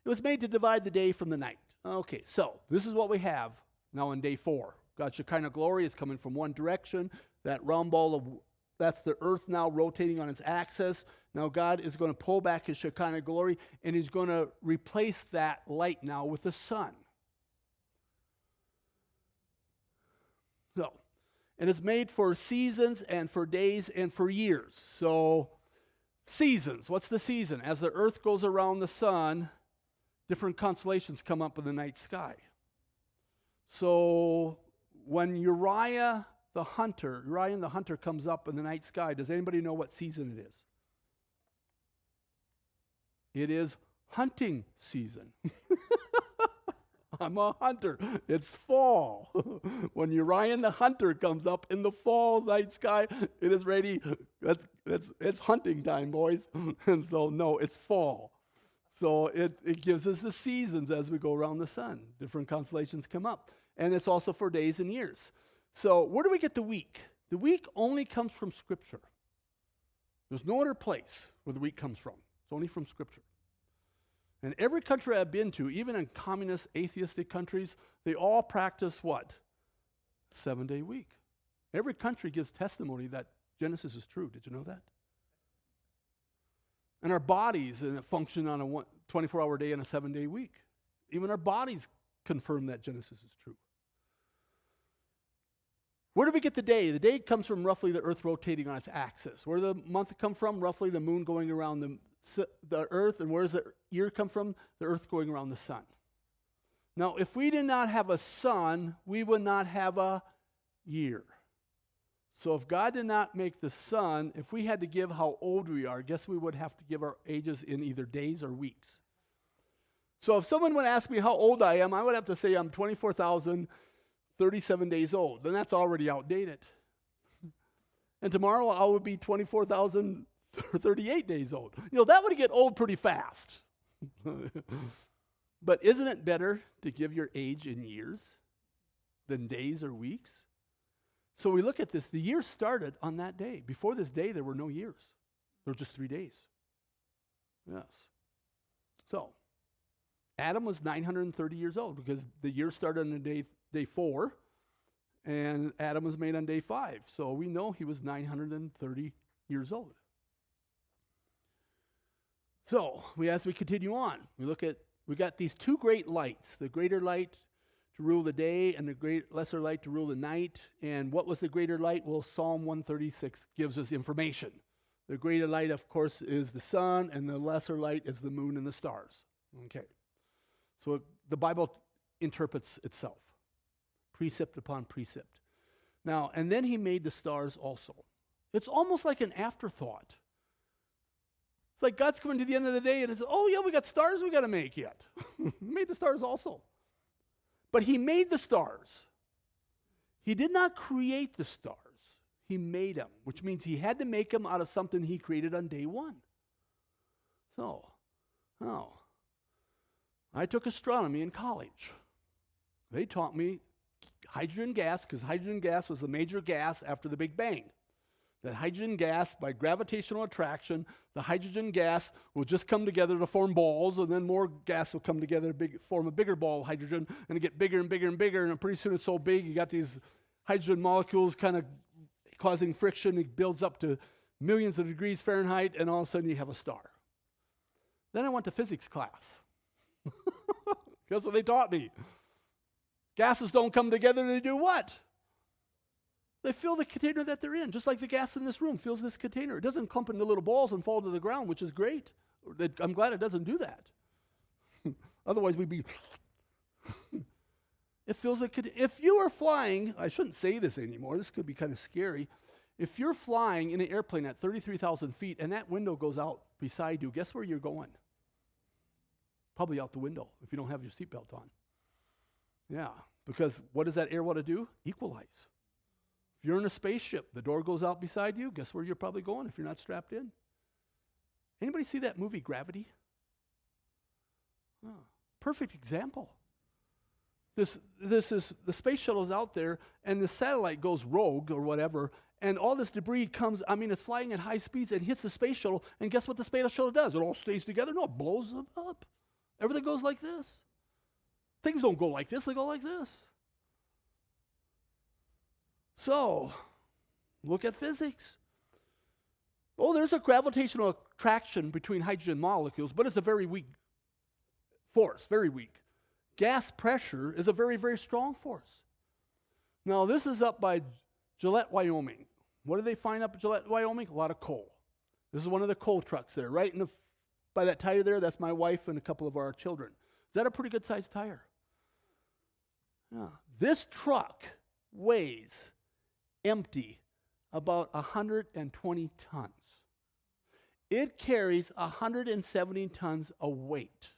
It was made to divide the day from the night. Okay, so this is what we have now in day 4. God's Shekinah glory is coming from one direction. That round ball that's the earth now rotating on its axis. Now God is going to pull back his Shekinah glory, and he's going to replace that light now with the sun. So, and it's made for seasons and for days and for years. So, seasons. What's the season? As the earth goes around the sun, different constellations come up in the night sky. So when Uriah the hunter comes up in the night sky, does anybody know what season it is? It is hunting season. I'm a hunter. It's fall. When Uriah the hunter comes up in the fall night sky, it is ready. It's hunting time, boys. And so, no, it's fall. So it gives us the seasons as we go around the sun. Different constellations come up. And it's also for days and years. So where do we get the week? The week only comes from Scripture. There's no other place where the week comes from. It's only from Scripture. And every country I've been to, even in communist, atheistic countries, they all practice what? 7-day week. Every country gives testimony that Genesis is true. Did you know that? And our bodies function on a 24-hour day and a 7-day week. Even our bodies confirm that Genesis is true. Where do we get the day? The day comes from roughly the earth rotating on its axis. Where does the month come from? Roughly the moon going around the earth. And where does the year come from? The earth going around the sun. Now, if we did not have a sun, we would not have a year. So if God did not make the sun, if we had to give how old we are, I guess we would have to give our ages in either days or weeks. So if someone would ask me how old I am, I would have to say I'm 24,037 days old. Then that's already outdated. And tomorrow I would be 24,038 days old. That would get old pretty fast. But isn't it better to give your age in years than days or weeks? So we look at this. The year started on that day. Before this day, there were no years. There were just 3 days. Yes. So Adam was 930 years old because the year started on day 4, and Adam was made on day 5. So we know he was 930 years old. So as we continue on, we got these 2 great lights, the greater light to rule the day and the lesser light to rule the night. And what was the greater light? Well, Psalm 136 gives us information. The greater light, of course, is the sun, and the lesser light is the moon and the stars. Okay. So the Bible interprets itself, precept upon precept. Now, and then he made the stars also. It's almost like an afterthought. It's like God's coming to the end of the day and he says, oh yeah, we got stars we got to make yet. He made the stars also. But he made the stars. He did not create the stars. He made them, which means he had to make them out of something he created on day 1. So, I took astronomy in college. They taught me hydrogen gas, because hydrogen gas was the major gas after the Big Bang. That hydrogen gas, by gravitational attraction, the hydrogen gas will just come together to form balls, and then more gas will come together to form a bigger ball of hydrogen, and it get bigger and bigger and bigger, and pretty soon it's so big, you got these hydrogen molecules kind of causing friction. It builds up to millions of degrees Fahrenheit, and all of a sudden you have a star. Then I went to physics class. Guess what they taught me? Gases don't come together, they do what? They fill the container that they're in, just like the gas in this room fills this container. It doesn't clump into little balls and fall to the ground, which is great. I'm glad it doesn't do that. Otherwise, we'd be... It feels like if you are flying, I shouldn't say this anymore, this could be kind of scary. If you're flying in an airplane at 33,000 feet and that window goes out beside you, guess where you're going? Probably out the window if you don't have your seatbelt on. Yeah, because what does that air want to do? Equalize. If you're in a spaceship, the door goes out beside you, guess where you're probably going if you're not strapped in? Anybody see that movie, Gravity? Oh, perfect example. This is, the space shuttle's out there, and the satellite goes rogue or whatever, and all this debris comes, it's flying at high speeds and hits the space shuttle, and guess what the space shuttle does? It all stays together? No, it blows up. Everything goes like this. Things don't go like this, they go like this. So, look at physics. Oh, there's a gravitational attraction between hydrogen molecules, but it's a very weak force, very weak. Gas pressure is a very, very strong force. Now, this is up by Gillette, Wyoming. What do they find up at Gillette, Wyoming? A lot of coal. This is one of the coal trucks there, right by that tire there. That's my wife and a couple of our children. Is that a pretty good sized tire? Yeah. This truck weighs empty about 120 tons. It carries 170 tons of weight,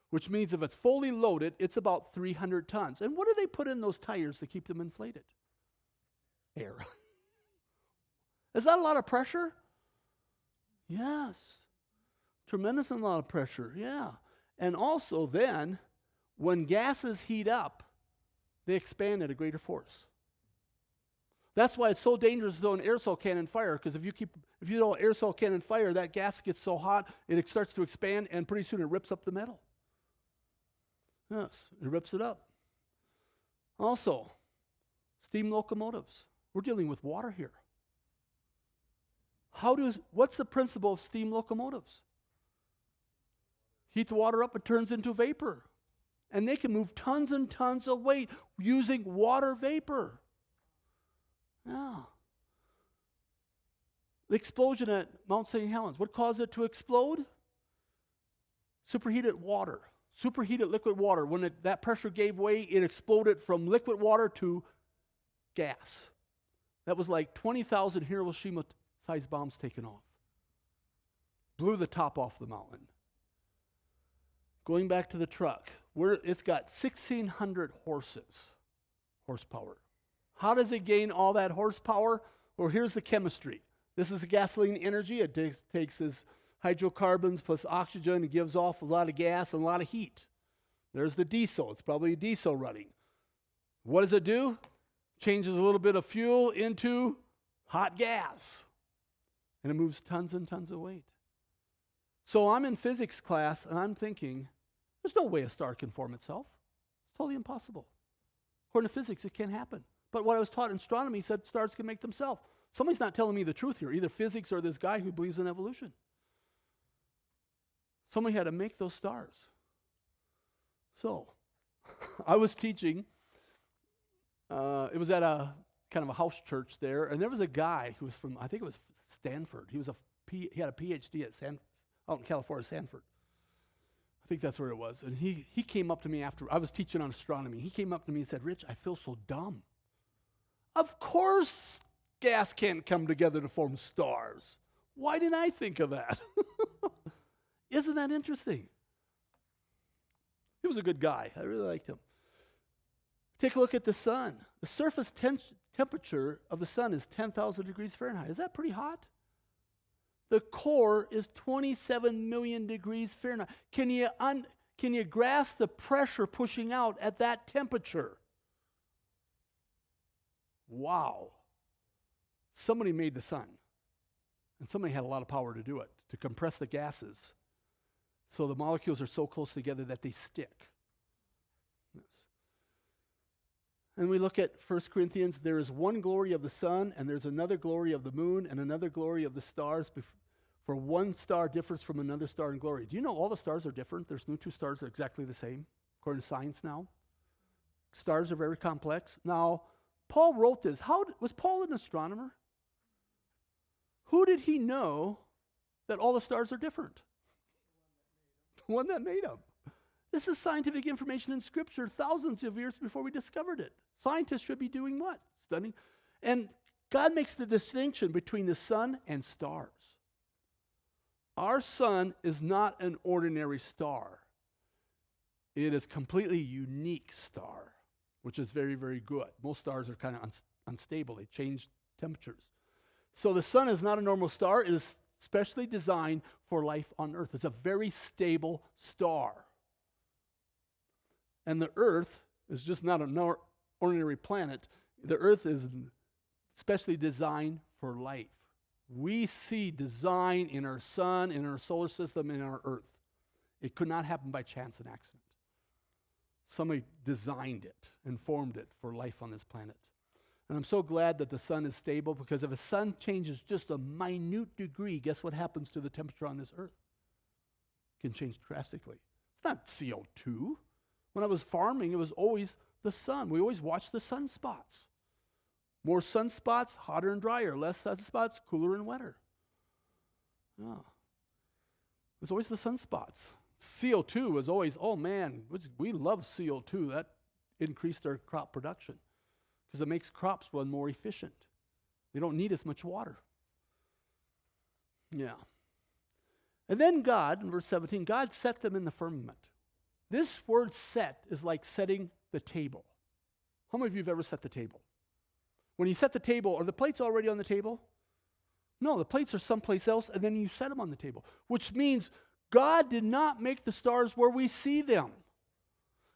which means if it's fully loaded, it's about 300 tons. And what do they put in those tires to keep them inflated? Air. Is that a lot of pressure? Yes. Tremendous amount of pressure, yeah. And also then, when gases heat up, they expand at a greater force. That's why it's so dangerous to throw an aerosol cannon fire, because if you throw an aerosol cannon fire, that gas gets so hot, it starts to expand, and pretty soon it rips up the metal. Yes, it rips it up. Also, steam locomotives. We're dealing with water here. What's the principle of steam locomotives? Heat the water up, it turns into vapor. And they can move tons and tons of weight using water vapor. Yeah. The explosion at Mount St. Helens, what caused it to explode? Superheated water. Superheated liquid water. When that pressure gave way, it exploded from liquid water to gas. That was like 20,000 Hiroshima-sized bombs taken off. Blew the top off the mountain. Going back to the truck, it's got 1,600 horsepower. How does it gain all that horsepower? Well, here's the chemistry. This is the gasoline energy. It takes its hydrocarbons plus oxygen and gives off a lot of gas and a lot of heat. There's the diesel. It's probably a diesel running. What does it do? changes a little bit of fuel into hot gas, and it moves tons and tons of weight. So I'm in physics class, and I'm thinking, there's no way a star can form itself. It's totally impossible. According to physics, it can't happen. But what I was taught in astronomy said stars can make themselves. Somebody's not telling me the truth here, either physics or this guy who believes in evolution. Somebody had to make those stars. So, I was teaching, it was at a kind of a house church there, and there was a guy who was from, I think it was Stanford. He had a PhD at out in California, Stanford. I think that's where it was. And he came up to me after, I was teaching on astronomy. He came up to me and said, Rich, I feel so dumb. Of course gas can't come together to form stars. Why didn't I think of that? Isn't that interesting? He was a good guy. I really liked him. Take a look at the sun. The surface temperature of the sun is 10,000 degrees Fahrenheit. Is that pretty hot? The core is 27 million degrees Fahrenheit. Can you grasp the pressure pushing out at that temperature? Wow. Somebody made the sun. And somebody had a lot of power to do it, to compress the gases. So the molecules are so close together that they stick. Yes. And we look at 1 Corinthians, there is one glory of the sun, and there's another glory of the moon, and another glory of the stars. For one star differs from another star in glory. Do you know all the stars are different? There's no two stars that are exactly the same, according to science now. Stars are very complex. Now, Paul wrote this. Was Paul an astronomer? Who did he know that all the stars are different? The one that made them. This is scientific information in Scripture thousands of years before we discovered it. Scientists should be doing what? Studying. And God makes the distinction between the sun and stars. Our sun is not an ordinary star. It is a completely unique star, which is very, very good. Most stars are kind of unstable. They change temperatures. So the sun is not a normal star. It is specially designed for life on Earth. It's a very stable star. And the Earth is just not an ordinary planet. The Earth is specially designed for life. We see design in our sun, in our solar system, in our Earth. It could not happen by chance and accident. Somebody designed it and formed it for life on this planet. And I'm so glad that the sun is stable, because if a sun changes just a minute degree, guess what happens to the temperature on this Earth? It can change drastically. It's not CO2. When I was farming, it was always the sun. We always watched the sunspots. More sunspots, hotter and drier. Less sunspots, cooler and wetter. Oh. It was always the sunspots. CO2 was always, oh man, we love CO2. That increased our crop production because it makes crops run more efficient. They don't need as much water. Yeah. And then God, in verse 17, God set them in the firmament. This word set is like setting the table. How many of you have ever set the table? When you set the table, are the plates already on the table? No, the plates are someplace else, and then you set them on the table, which means God did not make the stars where we see them.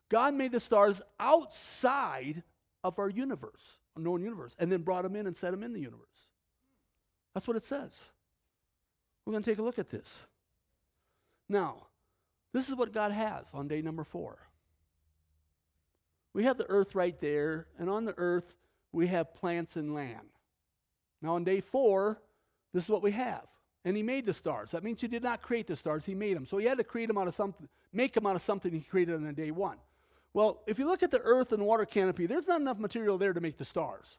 God made the stars outside of our universe, a known universe, and then brought them in and set them in the universe. That's what it says. We're going to take a look at this. Now, this is what God has on day number 4. We have the earth right there, and on the earth, we have plants and land. Now on day 4, this is what we have. And he made the stars. That means he did not create the stars, he made them. So he had to create them out of something, make them out of something he created on day 1. Well, if you look at the earth and water canopy, there's not enough material there to make the stars.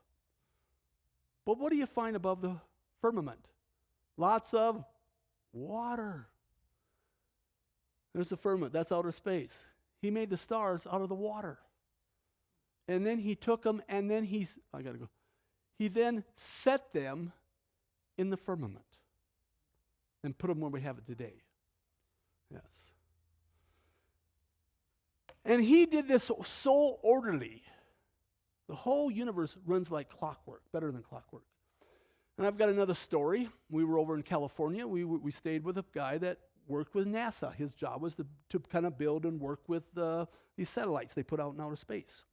But what do you find above the firmament? Lots of water. There's the firmament, that's outer space. He made the stars out of the water. And then he took them, and then he then set them in the firmament and put them where we have it today. Yes. And he did this so orderly. The whole universe runs like clockwork, better than clockwork. And I've got another story. We were over in California. We stayed with a guy that worked with NASA. His job was to kind of build and work with these satellites they put out in outer space.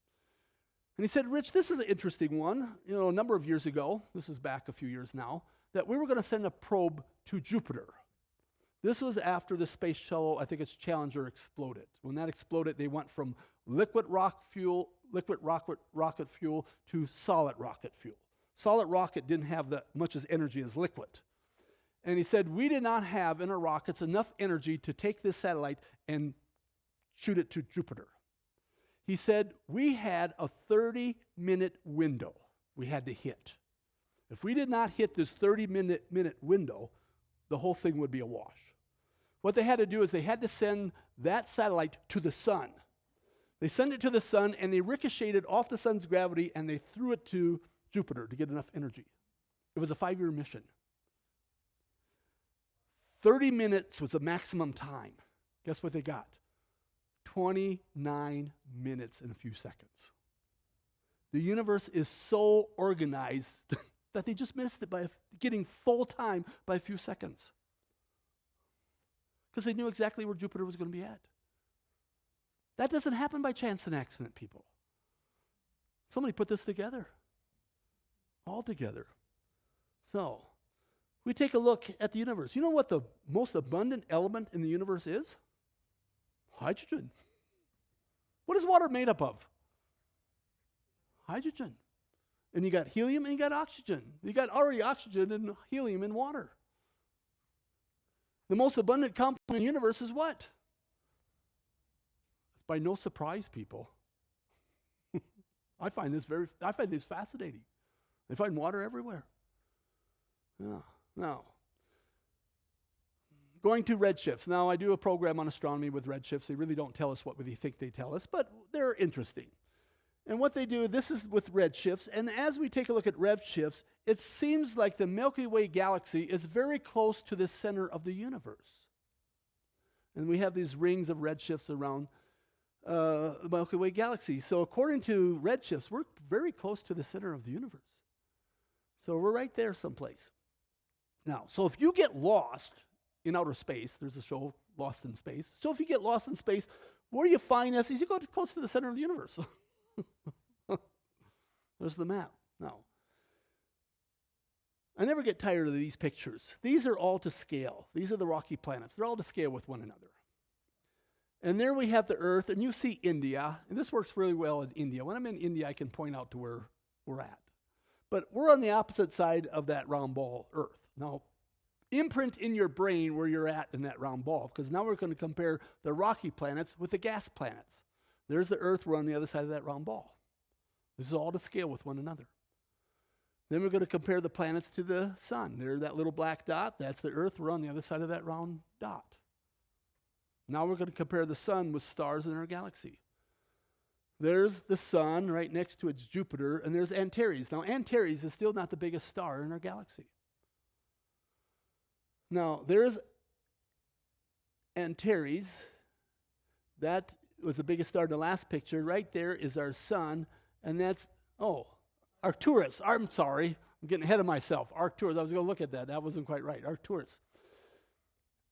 And he said, Rich, this is an interesting one. You know, a number of years ago, this is back a few years now, that we were going to send a probe to Jupiter. This was after the space shuttle, I think it's Challenger, exploded. When that exploded, they went from liquid rocket fuel to solid rocket fuel. Solid rocket didn't have that much as energy as liquid. And he said, we did not have in our rockets enough energy to take this satellite and shoot it to Jupiter. He said, we had a 30-minute window we had to hit. If we did not hit this 30-minute window, the whole thing would be a wash. What they had to do is they had to send that satellite to the sun. They sent it to the sun, and they ricocheted off the sun's gravity, and they threw it to Jupiter to get enough energy. It was a 5-year mission. 30 minutes was the maximum time. Guess what they got? 29 minutes and a few seconds. The universe is so organized that they just missed it by getting full time by a few seconds. Because they knew exactly where Jupiter was going to be at. That doesn't happen by chance and accident, people. Somebody put this together. All together. So, we take a look at the universe. You know what the most abundant element in the universe is? Hydrogen. What is water made up of? Hydrogen. And you got helium and you got oxygen. You got already oxygen and helium in water. The most abundant compound in the universe is what? It's by no surprise, people. I find this fascinating. They find water everywhere. Yeah. Now, going to redshifts. Now, I do a program on astronomy with redshifts. They really don't tell us what we think they tell us, but they're interesting. And what they do, this is with redshifts, and as we take a look at redshifts, it seems like the Milky Way galaxy is very close to the center of the universe. And we have these rings of redshifts around the Milky Way galaxy. So according to redshifts, we're very close to the center of the universe. So we're right there someplace. Now, so if you get lost in outer space, there's a show, Lost in Space. So if you get lost in space, where do you find us? You go close to the center of the universe. There's the map. Now, I never get tired of these pictures. These are all to scale. These are the rocky planets. They're all to scale with one another. And there we have the Earth, and you see India. And this works really well in India. When I'm in India, I can point out to where we're at. But we're on the opposite side of that round ball, Earth. Now, imprint in your brain where you're at in that round ball, because now we're going to compare the rocky planets with the gas planets. There's the Earth, we're on the other side of that round ball. This is all to scale with one another. Then we're going to compare the planets to the sun. There's that little black dot, that's the Earth, we're on the other side of that round dot. Now we're going to compare the sun with stars in our galaxy. There's the sun, right next to it's Jupiter, and there's Antares. Now Antares is still not the biggest star in our galaxy. Now there's Antares. That was the biggest star in the last picture. Right there is our sun, and that's, Arcturus. I'm sorry. I'm getting ahead of myself. Arcturus. I was going to look at that. That wasn't quite right. Arcturus.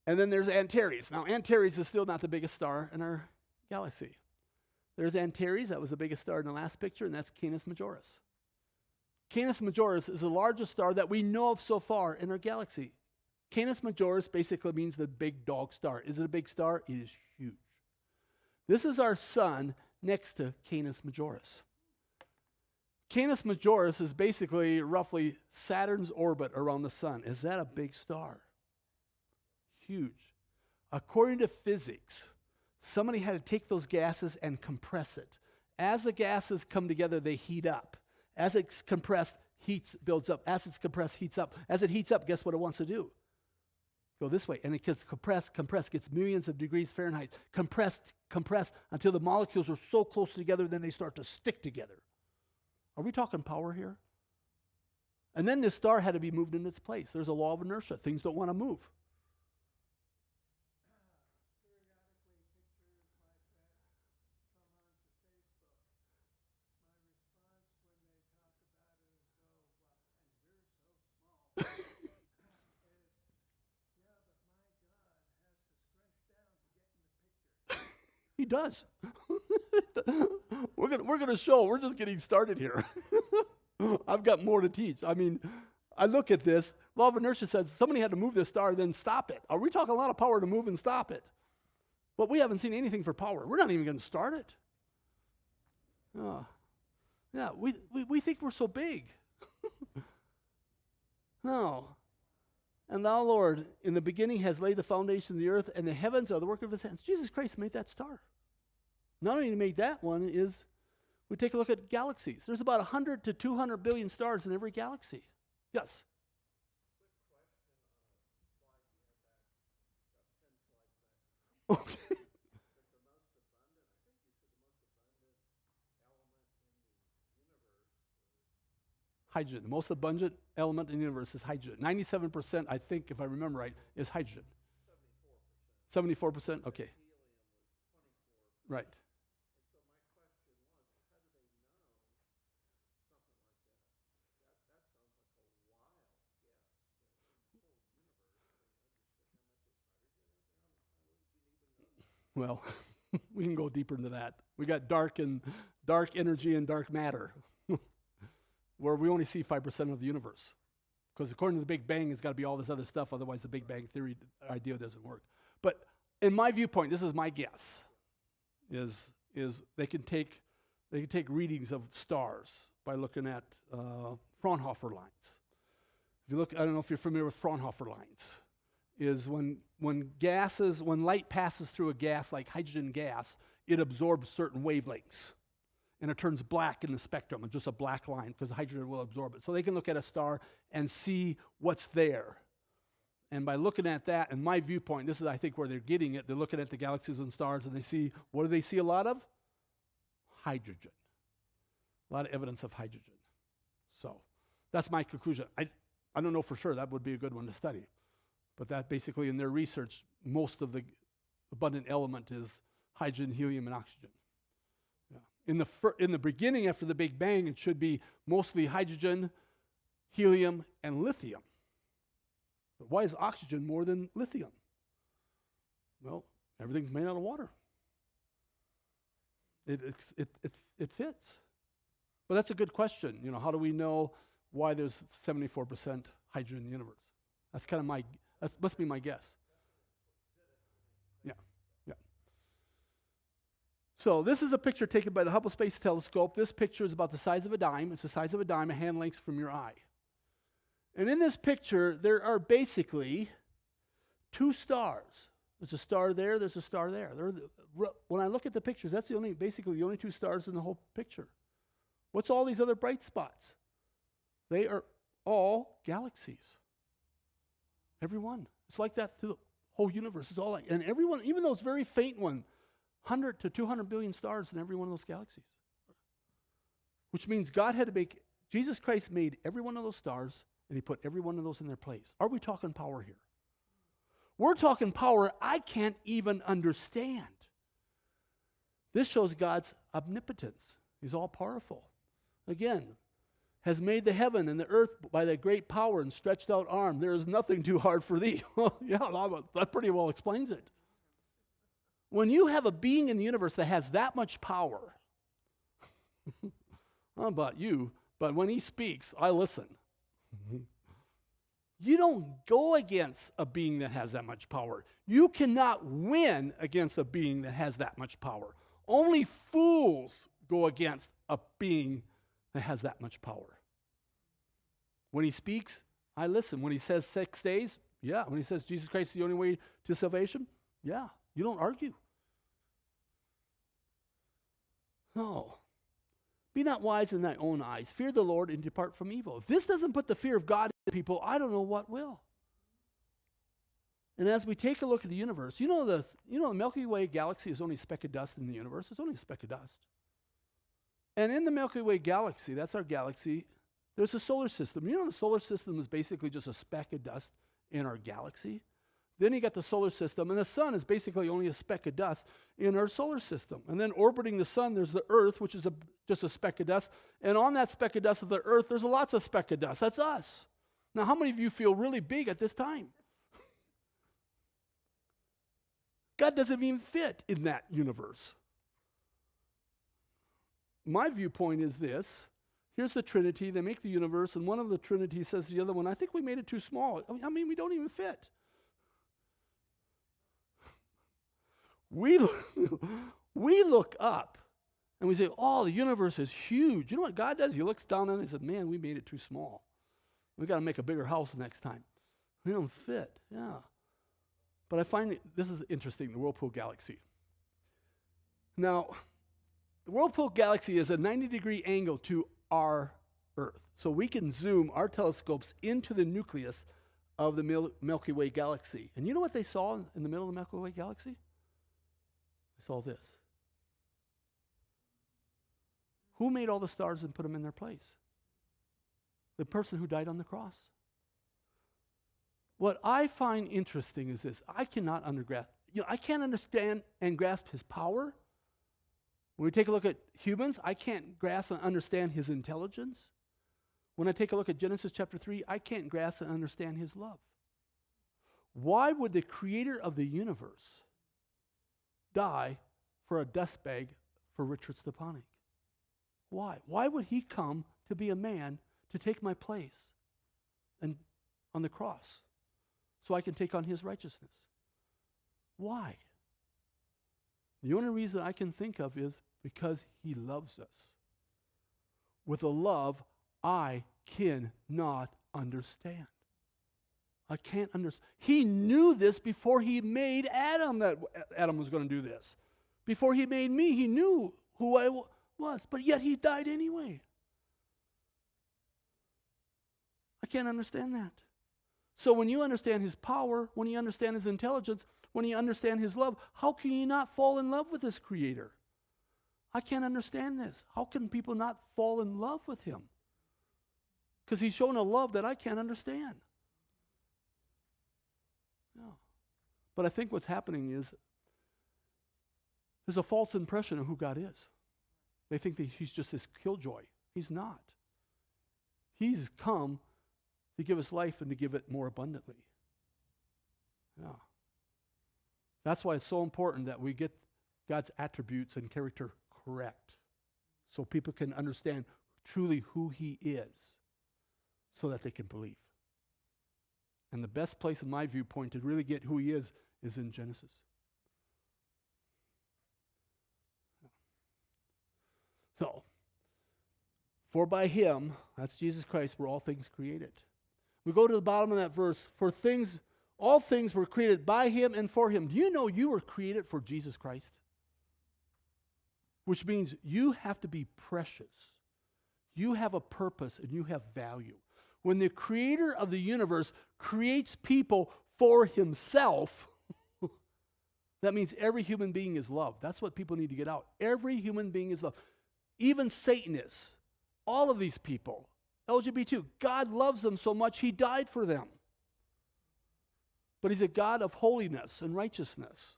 And then there's Antares. Now, Antares is still not the biggest star in our galaxy. There's Antares. That was the biggest star in the last picture, and that's Canis Majoris. Canis Majoris is the largest star that we know of so far in our galaxy. Canis Majoris basically means the big dog star. Is it a big star? It is huge. This is our sun next to Canis Majoris. Canis Majoris is basically roughly Saturn's orbit around the sun. Is that a big star? Huge. According to physics, somebody had to take those gases and compress it. As the gases come together, they heat up. As it's compressed, builds up. As it's compressed, heats up. As it heats up, guess what it wants to do? Go this way. And it gets compressed, gets millions of degrees Fahrenheit. Compressed until the molecules are so close together, then they start to stick together. Are we talking power here? And then this star had to be moved in its place. There's a law of inertia. Things don't want to move. He does. we're gonna show. We're just getting started here. I've got more to teach. I mean, I look at this. Law of inertia says somebody had to move this star, then stop it. Are we talking a lot of power to move and stop it? But we haven't seen anything for power. We're not even going to start it. Yeah, we think we're so big. No. And thou, Lord, in the beginning has laid the foundation of the earth, and the heavens are the work of his hands. Jesus Christ made that star. Not only made that one is, we take a look at galaxies. There's about 100 to 200 billion stars in every galaxy. Yes? Okay. Hydrogen. The most abundant element in the universe is hydrogen. 97%, I think, if I remember right, is hydrogen. 74%? Okay. Right. Well, we can go deeper into that. We got dark energy and dark matter, where we only see 5% of the universe. Because according to the Big Bang, it's got to be all this other stuff, otherwise the Big Bang theory idea doesn't work. But in my viewpoint, this is my guess, is they can take readings of stars by looking at Fraunhofer lines. If you look, I don't know if you're familiar with Fraunhofer lines, is when light passes through a gas like hydrogen gas, it absorbs certain wavelengths. And it turns black in the spectrum, it's just a black line, because hydrogen will absorb it. So they can look at a star and see what's there. And by looking at that, in my viewpoint, this is, I think, where they're getting it. They're looking at the galaxies and stars, and they see, what do they see a lot of? Hydrogen. A lot of evidence of hydrogen. So that's my conclusion. I don't know for sure. That would be a good one to study. But that basically, in their research, most of the abundant element is hydrogen, helium, and oxygen. Yeah. In the beginning, after the Big Bang, it should be mostly hydrogen, helium, and lithium. But why is oxygen more than lithium? Well, everything's made out of water. It fits. But that's a good question. You know, how do we know why there's 74% hydrogen in the universe? That's kind of that must be my guess. Yeah. So this is a picture taken by the Hubble Space Telescope. This picture is about the size of a dime. It's the size of a dime, a hand length from your eye. And in this picture, there are basically two stars. There's a star there, there's a star there. When I look at the pictures, that's basically the only two stars in the whole picture. What's all these other bright spots? They are all galaxies. Every one. It's like that through the whole universe. It's all like, and everyone, even those very faint one, 100 to 200 billion stars in every one of those galaxies. Which means Jesus Christ made every one of those stars, and he put every one of those in their place. Are we talking power here? We're talking power I can't even understand. This shows God's omnipotence. He's all powerful. Again, has made the heaven and the earth by that great power and stretched out arm. There is nothing too hard for thee. Yeah, that pretty well explains it. When you have a being in the universe that has that much power, I don't know about you, but when he speaks, I listen. You don't go against a being that has that much power. You cannot win against a being that has that much power. Only fools go against a being that has that much power. When he speaks, I listen. When he says 6 days, yeah. When he says Jesus Christ is the only way to salvation, yeah. You don't argue. No. Be not wise in thy own eyes. Fear the Lord and depart from evil. If this doesn't put the fear of God into people, I don't know what will. And as we take a look at the universe, the Milky Way galaxy is only a speck of dust in the universe. It's only a speck of dust. And in the Milky Way galaxy, that's our galaxy, there's a solar system. You know the solar system is basically just a speck of dust in our galaxy. Then you got the solar system, and the sun is basically only a speck of dust in our solar system. And then orbiting the sun, there's the earth, which is just a speck of dust. And on that speck of dust of the earth, there's lots of speck of dust. That's us. Now, how many of you feel really big at this time? God doesn't even fit in that universe. my viewpoint is this. Here's the Trinity. They make the universe, and one of the Trinity says to the other one, I think we made it too small. I mean, we don't even fit. We look up, and we say, oh, the universe is huge. You know what God does? He looks down on it and says, man, we made it too small. We got to make a bigger house next time. We don't fit. Yeah. But I find this is interesting, the Whirlpool Galaxy. Now, the Whirlpool Galaxy is a 90-degree angle to our Earth. So we can zoom our telescopes into the nucleus of the Milky Way galaxy. And you know what they saw in the middle of the Milky Way galaxy? They saw this. Who made all the stars and put them in their place? The person who died on the cross. What I find interesting is this. I cannot I can't understand and grasp his power. When we take a look at humans, I can't grasp and understand his intelligence. When I take a look at Genesis chapter 3, I can't grasp and understand his love. Why would the creator of the universe die for a dust bag for Richard Stepanek? Why? Why would he come to be a man to take my place and on the cross so I can take on his righteousness? Why? The only reason I can think of is because he loves us with a love I cannot understand. I can't understand. He knew this before he made Adam, that Adam was going to do this. Before he made me, he knew who I was, but yet he died anyway. I can't understand that. So when you understand his power, when you understand his intelligence, when you understand his love, how can you not fall in love with his creator? I can't understand this. How can people not fall in love with him? Because he's shown a love that I can't understand. No. But I think what's happening is there's a false impression of who God is. They think that he's just this killjoy. He's not. He's come to give us life and to give it more abundantly. Yeah. That's why it's so important that we get God's attributes and character correct so people can understand truly who he is so that they can believe. And the best place in my viewpoint to really get who he is in Genesis. So, for by him, that's Jesus Christ, were all things created. We go to the bottom of that verse, all things were created by him and for him. Do you know you were created for Jesus Christ? Which means you have to be precious. You have a purpose and you have value. When the creator of the universe creates people for himself, that means every human being is loved. That's what people need to get out. Every human being is loved. Even Satanists, all of these people, LGBT, God loves them so much, he died for them. But he's a God of holiness and righteousness.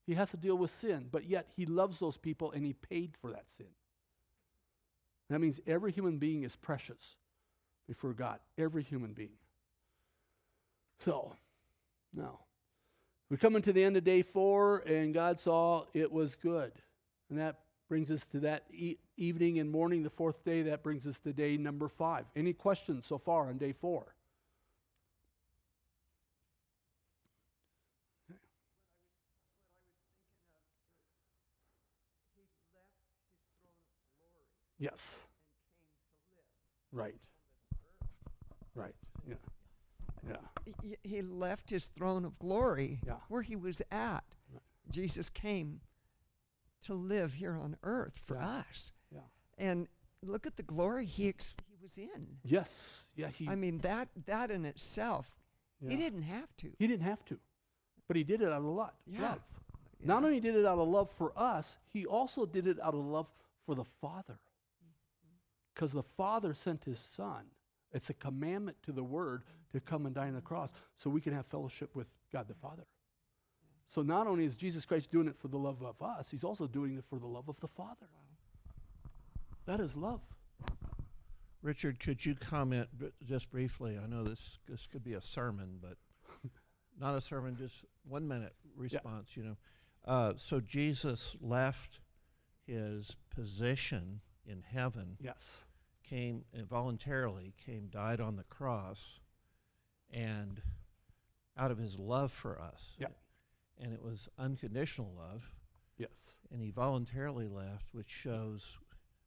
He has to deal with sin, but yet he loves those people and he paid for that sin. That means every human being is precious before God. Every human being. So, now, we come into the end of day 4, and God saw it was good. And that brings us to that evening and morning, the 4th day. That brings us to day number 5. Any questions so far on day 4? Yes. Right. Right. Yeah. Yeah. He left his throne of glory Yeah. where he was at. Right. Jesus came to live here on earth for Yeah. us. Yeah. And look at the glory he was in. Yes. Yeah. I mean, that in itself, Yeah. he didn't have to. He didn't have to, but he did it out of love. Yeah. Love. Yeah. Not only did it out of love for us, he also did it out of love for the Father. Because the Father sent his Son. It's a commandment to the Word to come and die on the cross so we can have fellowship with God the Father. So not only is Jesus Christ doing it for the love of us, he's also doing it for the love of the Father. That is love. Richard, could you comment just briefly? I know this could be a sermon, but not a sermon, just 1 minute response, you know. So Jesus left his position in heaven, Yes. came voluntarily, died on the cross, and out of his love for us. Yeah. And it was unconditional love, Yes. and he voluntarily left, which shows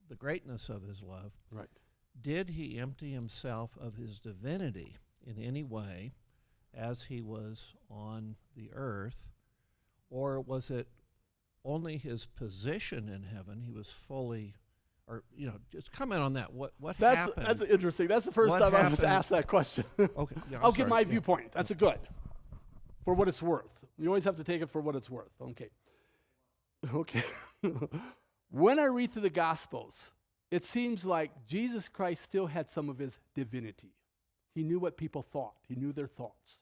the greatness of his love. Right. Did he empty himself of his divinity in any way as he was on the earth, or was it only his position in heaven? He was fully, or just comment on that. What happened? That's interesting. That's the first What time I was happened? asked that question. Okay, yeah, I'll I'm give sorry. my Yeah. viewpoint. That's a good. For what it's worth. You always have to take it for what it's worth. Okay. Okay. When I read through the Gospels, it seems like Jesus Christ still had some of his divinity. He knew what people thought. He knew their thoughts.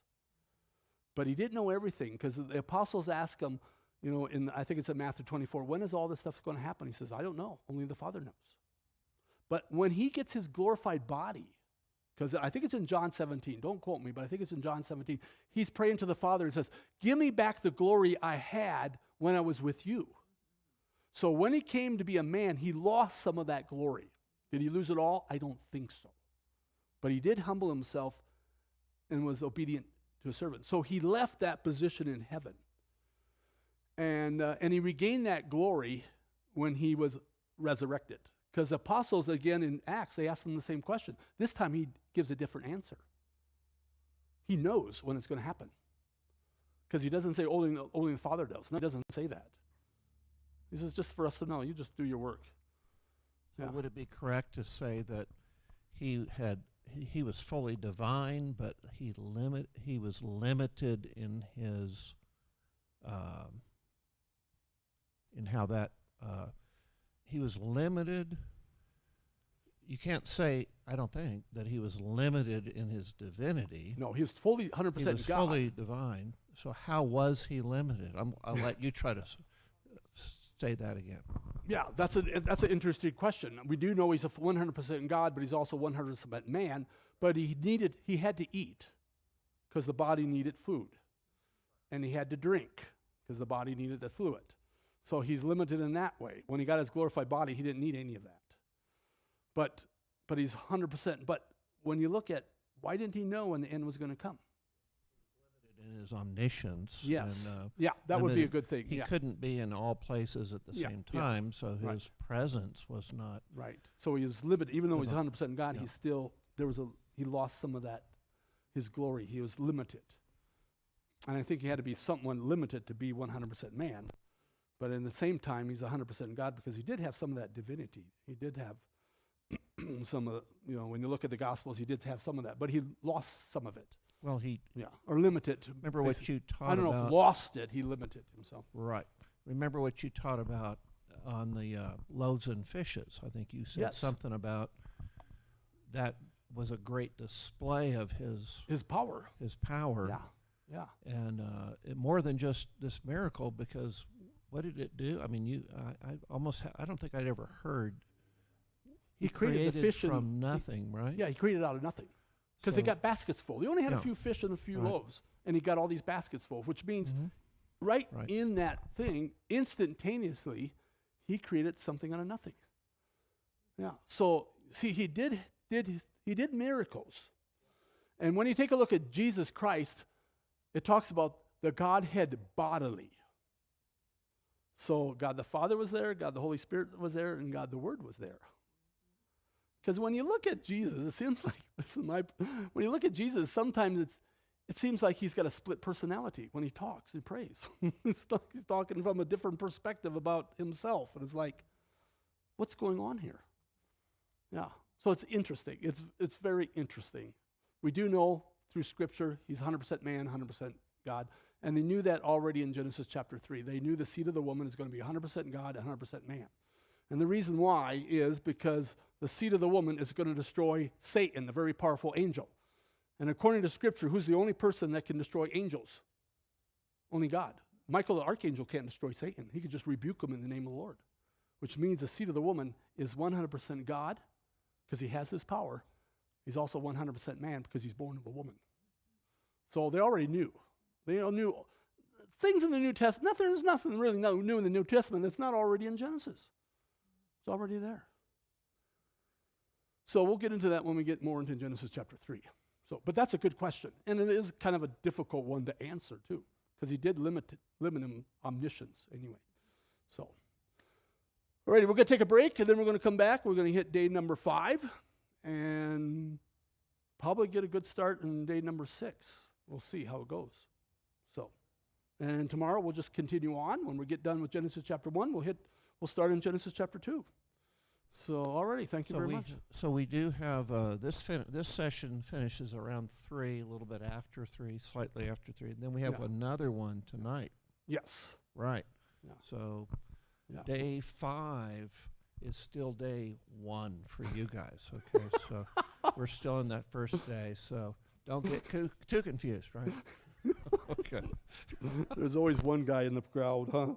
But he didn't know everything, because the apostles ask him, I think it's in Matthew 24, when is all this stuff going to happen? He says, I don't know. Only the Father knows. But when he gets his glorified body, because I think it's in John 17, don't quote me, but I think it's in John 17, he's praying to the Father and says, give me back the glory I had when I was with you. So when he came to be a man, he lost some of that glory. Did he lose it all? I don't think so. But he did humble himself and was obedient to a servant. So he left that position in heaven. And he regained that glory when he was resurrected. Because the apostles, again, in Acts, they asked him the same question. This time he gives a different answer. He knows when it's going to happen. Because he doesn't say only the Father does. No, he doesn't say that. He says, just for us to know, you just do your work. So Yeah. would it be correct to say that he was fully divine, but he was limited in his in how that he was limited? You can't say, I don't think, that he was limited in his divinity. No, he was fully 100% He was God. fully divine. So how was he limited? I'll let you try to say that again. Yeah, that's an interesting question. We do know he's a 100% God, but he's also 100% man. But he had to eat because the body needed food, and he had to drink because the body needed the fluid. So he's limited in that way. When he got his glorified body, he didn't need any of that. But he's 100%. But when you look at, why didn't he know when the end was going to come? In his omniscience. Yes. And, That would be a limited. good thing. He Yeah. couldn't be in all places at the Yeah, same yeah. time, so his Right. presence was not. Right. So he was limited. Even though he's 100% God, Yeah. he's still, he lost some of that, his glory. He was limited. And I think he had to be someone limited to be 100% man. But in the same time, he's 100% God because he did have some of that divinity. He did have some of, when you look at the Gospels, he did have some of that. But he lost some of it. Well, he Or limited. remember what you taught I don't know about. if lost it, he limited himself. Right. Remember what you taught about on the loaves and fishes. I think you said Yes. something about that was a great display of his Power. power. Yeah. And more than just this miracle, because what did it do? I mean, I don't think I'd ever heard. He created the fish from nothing, right? Yeah, he created out of nothing. Because they So- got baskets full. He only had a Yeah. few fish and a few Right. loaves, and he got all these baskets full, which means Mhm. right Right. in that thing, instantaneously, he created something out of nothing. Yeah. So see, he did miracles, and when you take a look at Jesus Christ, it talks about the Godhead bodily. So God the Father was there, God the Holy Spirit was there, and God the Word was there. Because when you look at Jesus, it seems like when you look at Jesus, sometimes it seems like he's got a split personality when he talks and prays. He's talking from a different perspective about himself, and it's like, what's going on here? Yeah. So it's interesting. It's very interesting. We do know through Scripture he's 100% man, 100% God, and they knew that already in Genesis chapter 3. They knew the seed of the woman is going to be 100% God, 100% man. And the reason why is because the seed of the woman is going to destroy Satan, the very powerful angel. And according to Scripture, who's the only person that can destroy angels? Only God. Michael the archangel can't destroy Satan. He could just rebuke him in the name of the Lord, which means the seed of the woman is 100% God because he has this power. He's also 100% man because he's born of a woman. So they already knew. They all knew things in the New Testament. There's nothing really new in the New Testament that's not already in Genesis. It's already there. So we'll get into that when we get more into Genesis chapter 3. So, but that's a good question, and it is kind of a difficult one to answer too, because he did limit him omniscience anyway. So, all righty, we're going to take a break, and then we're going to come back. We're going to hit day number 5, and probably get a good start in day number 6. We'll see how it goes. So, and tomorrow we'll just continue on. When we get done with Genesis chapter 1, we'll start in Genesis chapter 2. So, alrighty, thank you very much. So we do have this session finishes around 3, a little bit after 3, slightly after 3. And then we have another one tonight. Yes. Right. Yeah. So day 5 is still day 1 for you guys. Okay, so we're still in that first day. So don't get too confused, right? Okay. There's always one guy in the crowd, huh?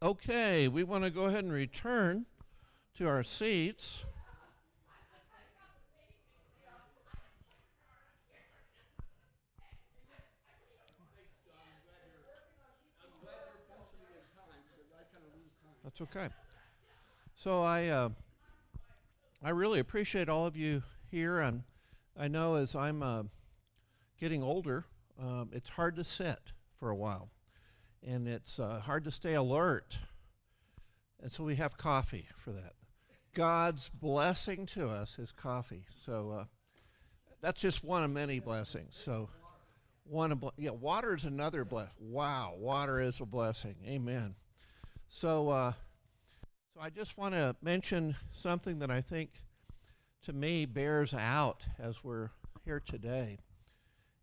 Okay, we want to go ahead and return to our seats. That's okay. So I really appreciate all of you here, and I know as I'm getting older, it's hard to sit for a while, and it's hard to stay alert, and so we have coffee for that. God's blessing to us is coffee, so that's just one of many blessings. So water is another blessing. Wow, water is a blessing. Amen. So I just want to mention something that I think, to me, bears out as we're here today,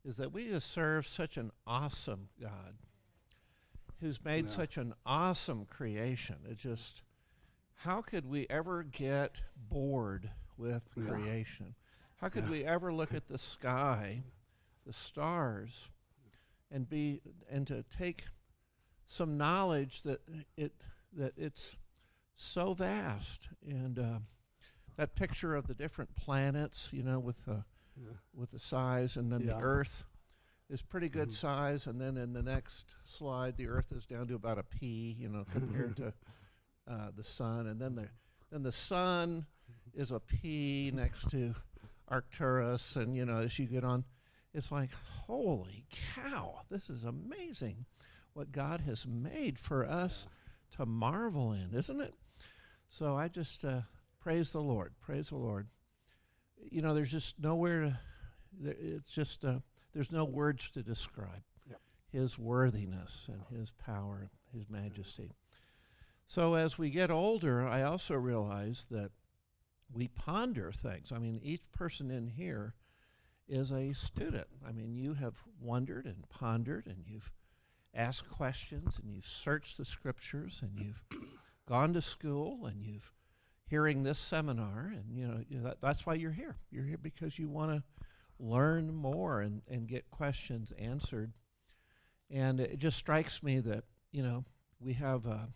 is that we just serve such an awesome God who's made such an awesome creation. It just, how could we ever get bored with creation? How could we ever look at the sky, the stars, and to take some knowledge that it's so vast, and that picture of the different planets, with the size, and then the Earth is pretty good size, and then in the next slide, the Earth is down to about a pea, compared to the sun, and then the sun is a pea next to Arcturus, and as you get on, it's like, holy cow, this is amazing what God has made for us to marvel in, isn't it? So I just praise the Lord. Praise the Lord. There's just nowhere there's no words to describe his worthiness and his power, his majesty. So as we get older, I also realize that we ponder things. I mean, each person in here is a student. I mean, you have wondered and pondered, and you've asked questions, and you've searched the scriptures, and you've gone to school, and you've hearing this seminar, and that's why you're here. You're here because you want to learn more and get questions answered. And it just strikes me that we have a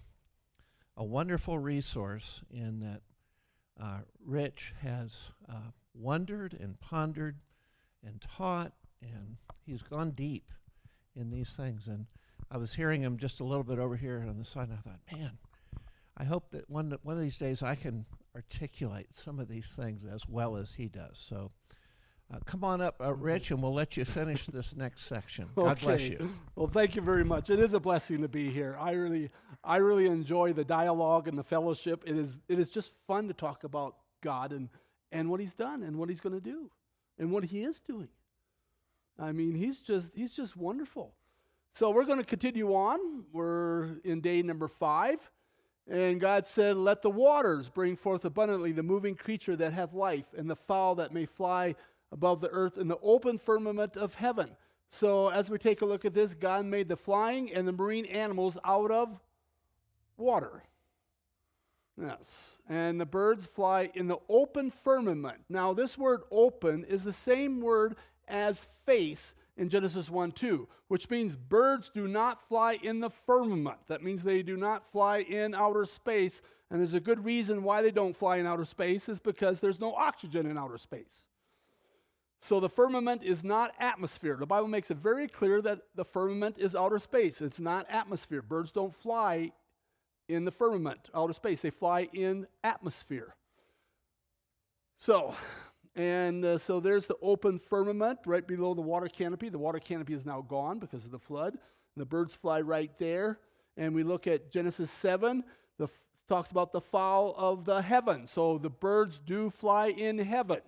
wonderful resource in that Rich has wondered and pondered and taught, and he's gone deep in these things. And I was hearing him just a little bit over here on the side, and I thought, man, I hope that one of these days I can articulate some of these things as well as he does. So come on up, Rich, and we'll let you finish this next section. God bless you. Well, thank you very much. It is a blessing to be here. I really enjoy the dialogue and the fellowship. It is just fun to talk about God and what he's done and what he's going to do and what he is doing. I mean, he's just wonderful. So we're going to continue on. We're in day number 5. And God said, let the waters bring forth abundantly the moving creature that hath life, and the fowl that may fly above the earth in the open firmament of heaven. So as we take a look at this, God made the flying and the marine animals out of water. Yes. And the birds fly in the open firmament. Now this word open is the same word as face in Genesis 1:2, which means birds do not fly in the firmament. That means they do not fly in outer space. And there's a good reason why they don't fly in outer space, is because there's no oxygen in outer space. So the firmament is not atmosphere. The Bible makes it very clear that the firmament is outer space. It's not atmosphere. Birds don't fly in the firmament, outer space. They fly in atmosphere. So there's the open firmament right below the water canopy. The water canopy is now gone because of the flood. The birds fly right there. And we look at Genesis 7, talks about the fowl of the heaven. So the birds do fly in heaven.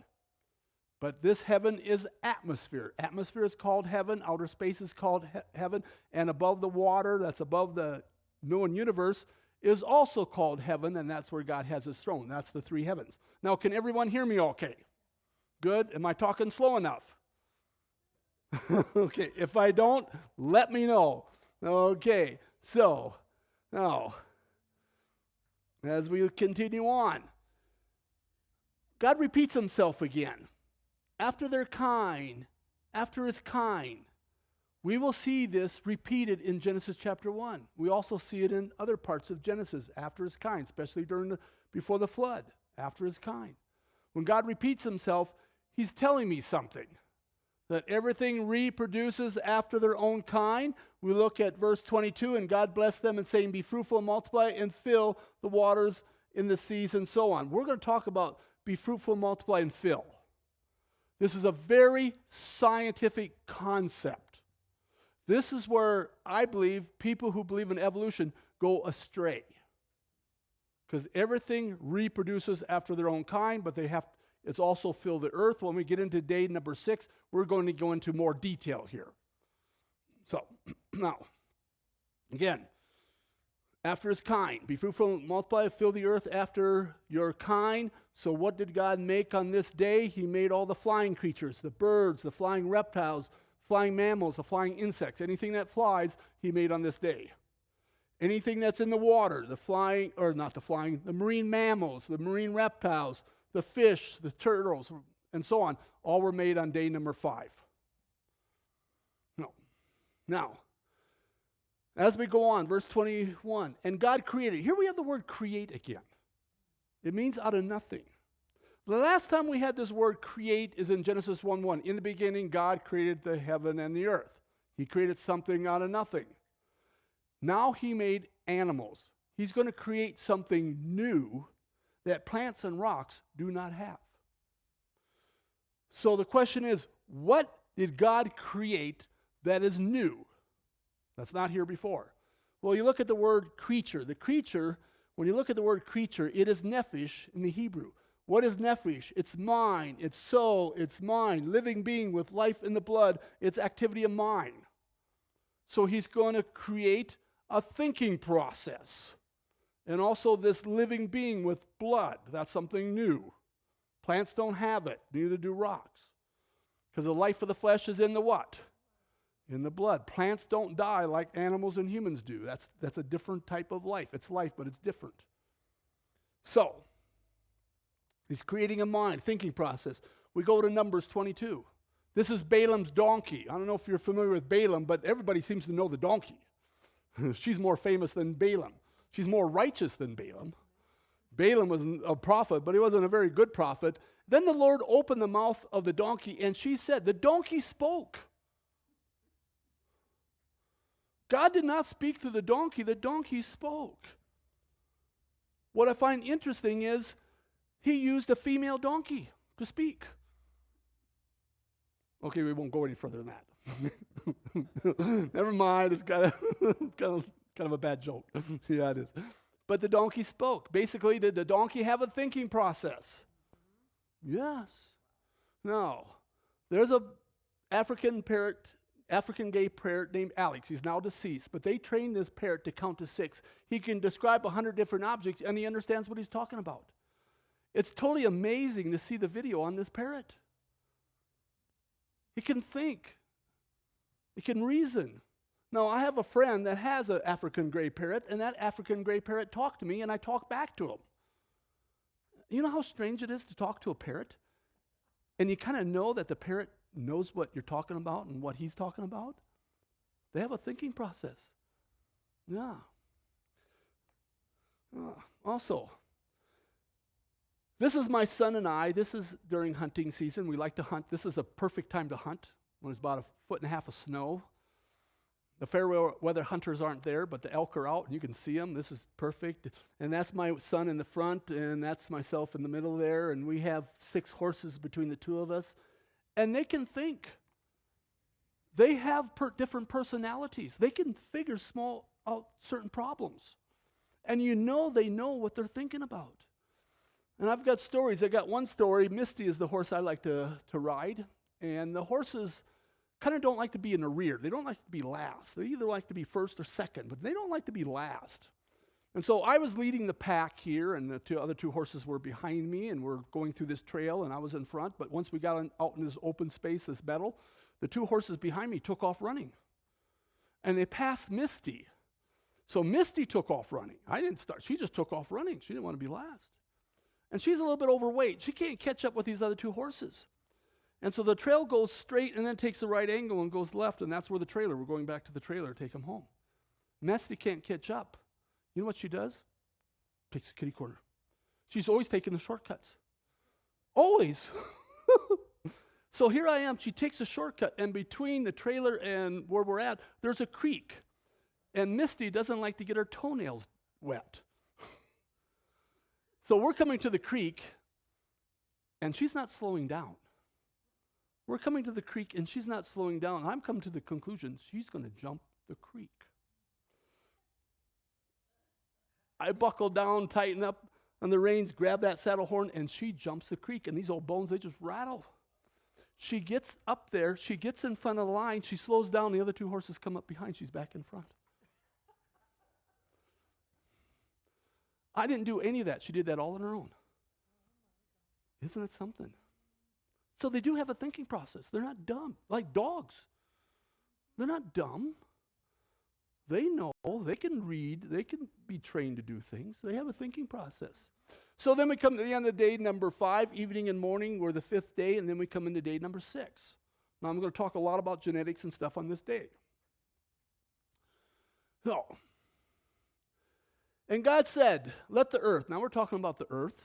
But this heaven is atmosphere. Atmosphere is called heaven. Outer space is called heaven. And above the water, that's above the known universe, is also called heaven. And that's where God has his throne. That's the 3 heavens. Now, can everyone hear me okay? Good? Am I talking slow enough? Okay. If I don't, let me know. Okay. So, now, as we continue on, God repeats himself again. After his kind, We will see this repeated in Genesis chapter 1. We also see it in other parts of Genesis after his kind, especially before the flood, after his kind. When God repeats himself, he's telling me something, that everything reproduces after their own kind. We look at verse 22, and God blessed them and saying, be fruitful and multiply and fill the waters in the seas and so on. We're going to talk about be fruitful, multiply, and fill. This is a very scientific concept. This is where I believe people who believe in evolution go astray. Because everything reproduces after their own kind, but it's also fill the earth. When we get into day number 6, we're going to go into more detail here. So, now, again, after his kind, be fruitful and multiply, fill the earth after your kind. So what did God make on this day? He made all the flying creatures, the birds, the flying reptiles, flying mammals, the flying insects, anything that flies, he made on this day. Anything that's in the water, the marine mammals, the marine reptiles, the fish, the turtles, and so on, all were made on day number 5. No. Now, as we go on, verse 21, and God created. Here we have the word create again. It means out of nothing. The last time we had this word create is in Genesis 1:1. In the beginning, God created the heaven and the earth. He created something out of nothing. Now he made animals. He's going to create something new that plants and rocks do not have. So the question is, what did God create that is new? That's not here before. Well, you look at the word creature. The creature, when you look at the word creature, it is nephesh in the Hebrew. What is nephesh? It's mind, it's soul, it's mind, living being with life in the blood, it's activity of mind. So he's going to create a thinking process. And also this living being with blood. That's something new. Plants don't have it, neither do rocks. Because the life of the flesh is in the what? In the blood. Plants don't die like animals and humans do. That's a different type of life. It's life, but it's different. So, he's creating a mind, thinking process. We go to Numbers 22. This is Balaam's donkey. I don't know if you're familiar with Balaam, but everybody seems to know the donkey. She's more famous than Balaam. She's more righteous than Balaam. Balaam was a prophet, but he wasn't a very good prophet. Then the Lord opened the mouth of the donkey, and she said, the donkey spoke. God did not speak through the donkey spoke. What I find interesting is he used a female donkey to speak. Okay, we won't go any further than that. Never mind, it's kind of a bad joke. Yeah, it is. But the donkey spoke. Basically, did the donkey have a thinking process? Yes. No. There's a African gay parrot named Alex. He's now deceased, but they trained this parrot to count to 6. He can describe 100 different objects, and he understands what he's talking about. It's totally amazing to see the video on this parrot. He can think. He can reason. Now, I have a friend that has an African gray parrot, and that African gray parrot talked to me, and I talked back to him. You know how strange it is to talk to a parrot? And you kind of know that the parrot knows what you're talking about and what he's talking about? They have a thinking process. Yeah. Also, this is my son and I. This is during hunting season. We like to hunt. This is a perfect time to hunt when it's about 1.5 feet of snow. The fair weather hunters aren't there, but the elk are out, and you can see them. This is perfect. And that's my son in the front, and that's myself in the middle there, and we have 6 horses between the two of us. And they can think. They have different personalities. They can figure out certain problems. And you know they know what they're thinking about. And I've got stories. I got one story. Misty is the horse I like to ride. And the horses kind of don't like to be in the rear. They don't like to be last. They either like to be first or second, but they don't like to be last. And so I was leading the pack here, and the other two horses were behind me, and we're going through this trail, and I was in front. But once we got out in this open space, this meadow, the 2 horses behind me took off running. And they passed Misty. So Misty took off running. I didn't start. She just took off running. She didn't want to be last. And she's a little bit overweight. She can't catch up with these other 2 horses. And so the trail goes straight and then takes a right angle and goes left, and that's where the trailer, we're going back to the trailer to take him home. Misty can't catch up. You know what she does? Takes a kitty corner. She's always taking the shortcuts. Always. So here I am. She takes a shortcut, and between the trailer and where we're at, there's a creek. And Misty doesn't like to get her toenails wet. So we're coming to the creek, and she's not slowing down. We're coming to the creek, and she's not slowing down. I'm coming to the conclusion she's going to jump the creek. I buckle down, tighten up on the reins, grab that saddle horn, and she jumps the creek. And these old bones, they just rattle. She gets up there. She gets in front of the line. She slows down. The other two horses come up behind. She's back in front. I didn't do any of that. She did that all on her own. Isn't it something? So they do have a thinking process. They're not dumb, like dogs. They're not dumb. They know, they can read, they can be trained to do things. They have a thinking process. So then we come to the end of day number 5, evening and morning, we're the 5th day, and then we come into day number 6. Now I'm going to talk a lot about genetics and stuff on this day. So, and God said, let the earth, now we're talking about the earth,